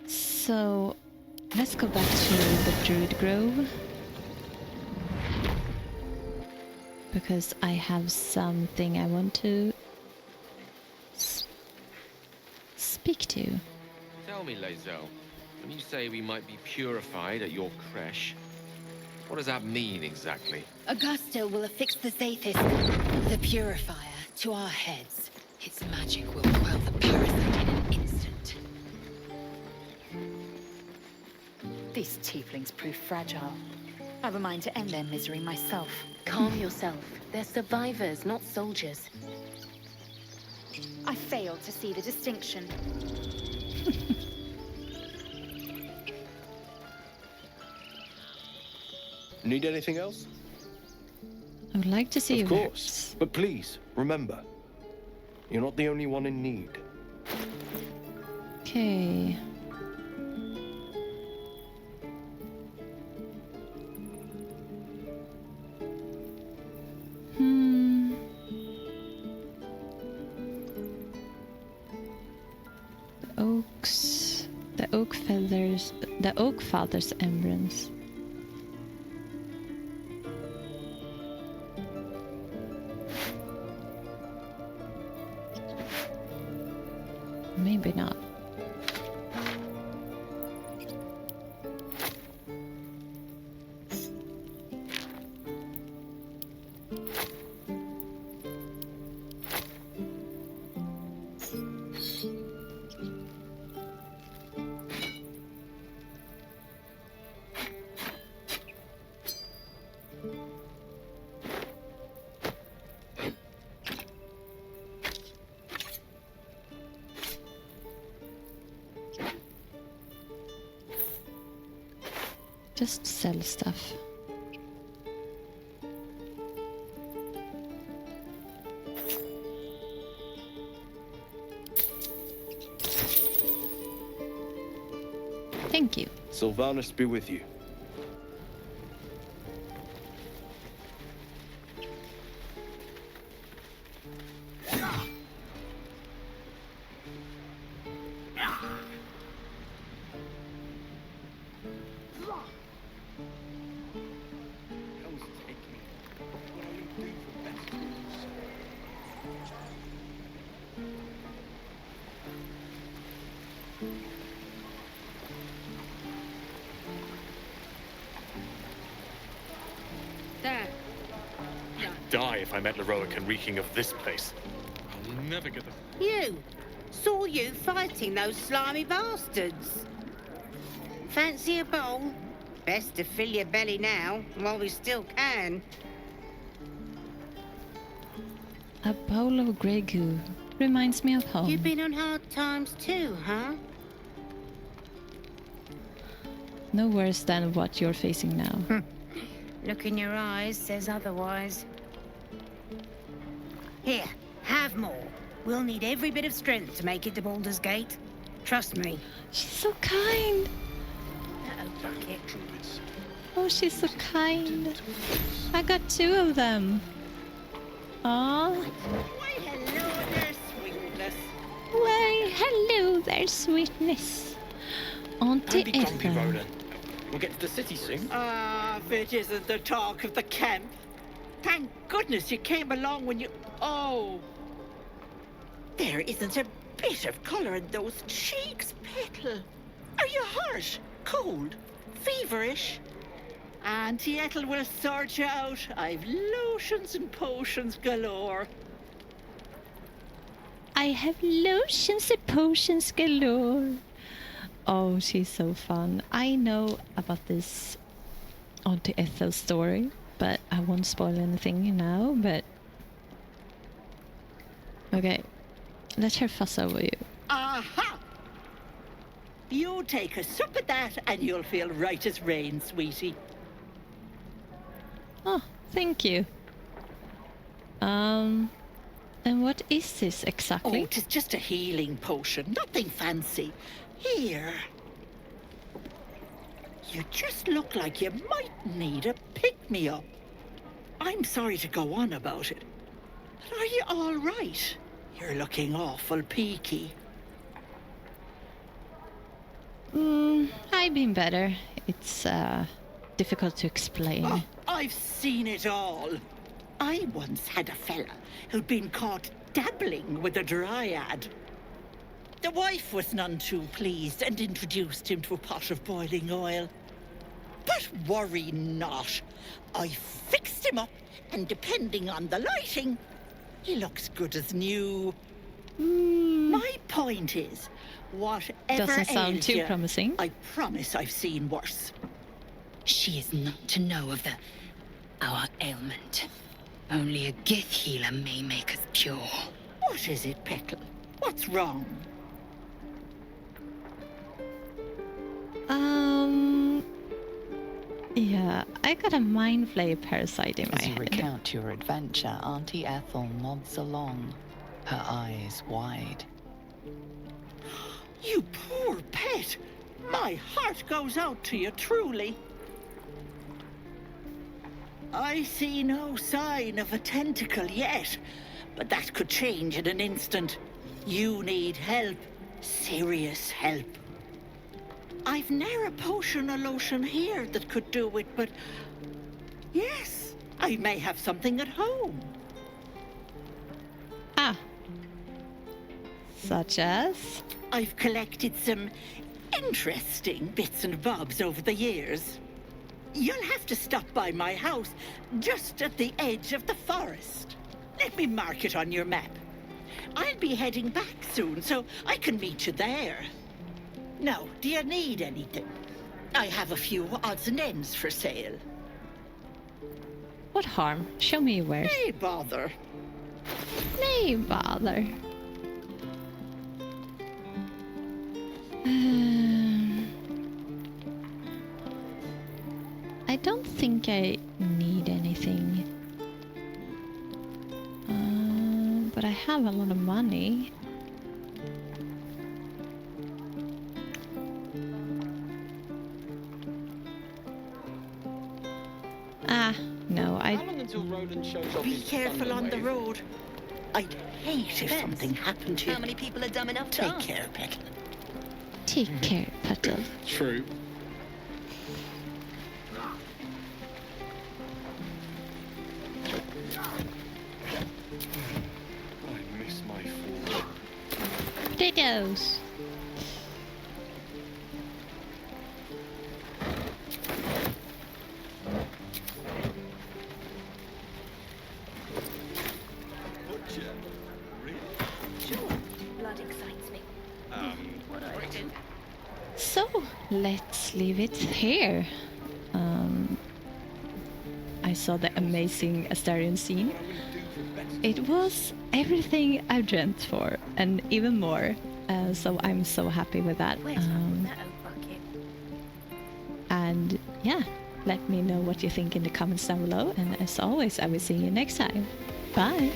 So, let's go back to the Druid Grove. Because I have something I want to speak to. Tell me, Lae'zel, when you say we might be purified at your creche, what does that mean exactly? Augusta will affix the Zathis, the purifier, to our heads. Its magic will quell the parasite in an instant. These tieflings prove fragile. I've a mind to end their misery myself. Calm yourself. They're survivors, not soldiers. I fail to see the distinction. Need anything else? I would like to see you. Of course. But please, remember, you're not the only one in need. Okay. The Oak Father's emblems. Maybe not. Just sell stuff. Thank you. Sylvanus be with you. There. Die if I met Leroic and reeking of this place. I'll never get the... You! Saw you fighting those slimy bastards. Fancy a bowl? Best to fill your belly now, while we still can. A bowl of grey goo. Reminds me of home. You've been on hard times too, huh? No worse than what you're facing now. Look in your eyes says otherwise. Here, have more. We'll need every bit of strength to make it to Baldurs Gate. Trust me. She's so kind. Bucket. Oh, she's so kind. I got 2 of them. Aww. Why, hello there, sweetness. Why, hello there, sweetness. Auntie Don't be grumpy, Ethel. Roland. We'll get to the city soon. Ah, if it isn't the talk of the camp. Thank goodness you came along when you... Oh! There isn't a bit of colour in those cheeks, Petal. Are you hurt? Cold? Feverish? Auntie Ethel will sort you out. I've lotions and potions galore. I have lotions and potions galore. Oh, she's so fun. I know about this Auntie Ethel story, but I won't spoil anything now, but... Okay, let her fuss over you. Aha! You take a sup at that and you'll feel right as rain, sweetie. Oh, thank you. And what is this exactly? Oh, it's just a healing potion, nothing fancy. Here. You just look like you might need a pick-me-up. I'm sorry to go on about it, but are you all right? You're looking awful peaky. I've been better. It's difficult to explain. Oh, I've seen it all. I once had a fella who'd been caught dabbling with a dryad. The wife was none too pleased and introduced him to a pot of boiling oil. But worry not. I fixed him up, and depending on the lighting, he looks good as new. My point is, whatever Doesn't sound ails too you, promising. I promise I've seen worse. She is not to know of our ailment. Only a Gith healer may make us pure. What is it, Petal? What's wrong? Yeah, I got a mind flay parasite in my As you head. recount your adventure, Auntie Ethel nods along, her eyes wide. You poor pet! My heart goes out to you, truly. I see no sign of a tentacle yet, but that could change in an instant. You need help. Serious help. I've ne'er a potion or lotion here that could do it, but... Yes, I may have something at home. Ah. Such as? I've collected some interesting bits and bobs over the years. You'll have to stop by my house, just at the edge of the forest. Let me mark it on your map. I'll be heading back soon, so I can meet you there. Now, do you need anything? I have a few odds and ends for sale. What harm? Show me your wares. Nay, bother. Nay, bother. I don't think I need anything. But I have a lot of money. No, How long until Roland shows off Be his careful thunder on the wave? road. I'd hate if something happened to you. How many people are dumb enough to Take ask? care, Petal. Take care, Petal. True. I miss my forge. Potatoes. Sure. Blood excites me. What I do? So let's leave it here. I saw the amazing Astarion scene. It was everything I dreamt for and even more. So I'm so happy with that. And yeah, let me know what you think in the comments down below. And as always, I will see you next time. Bye.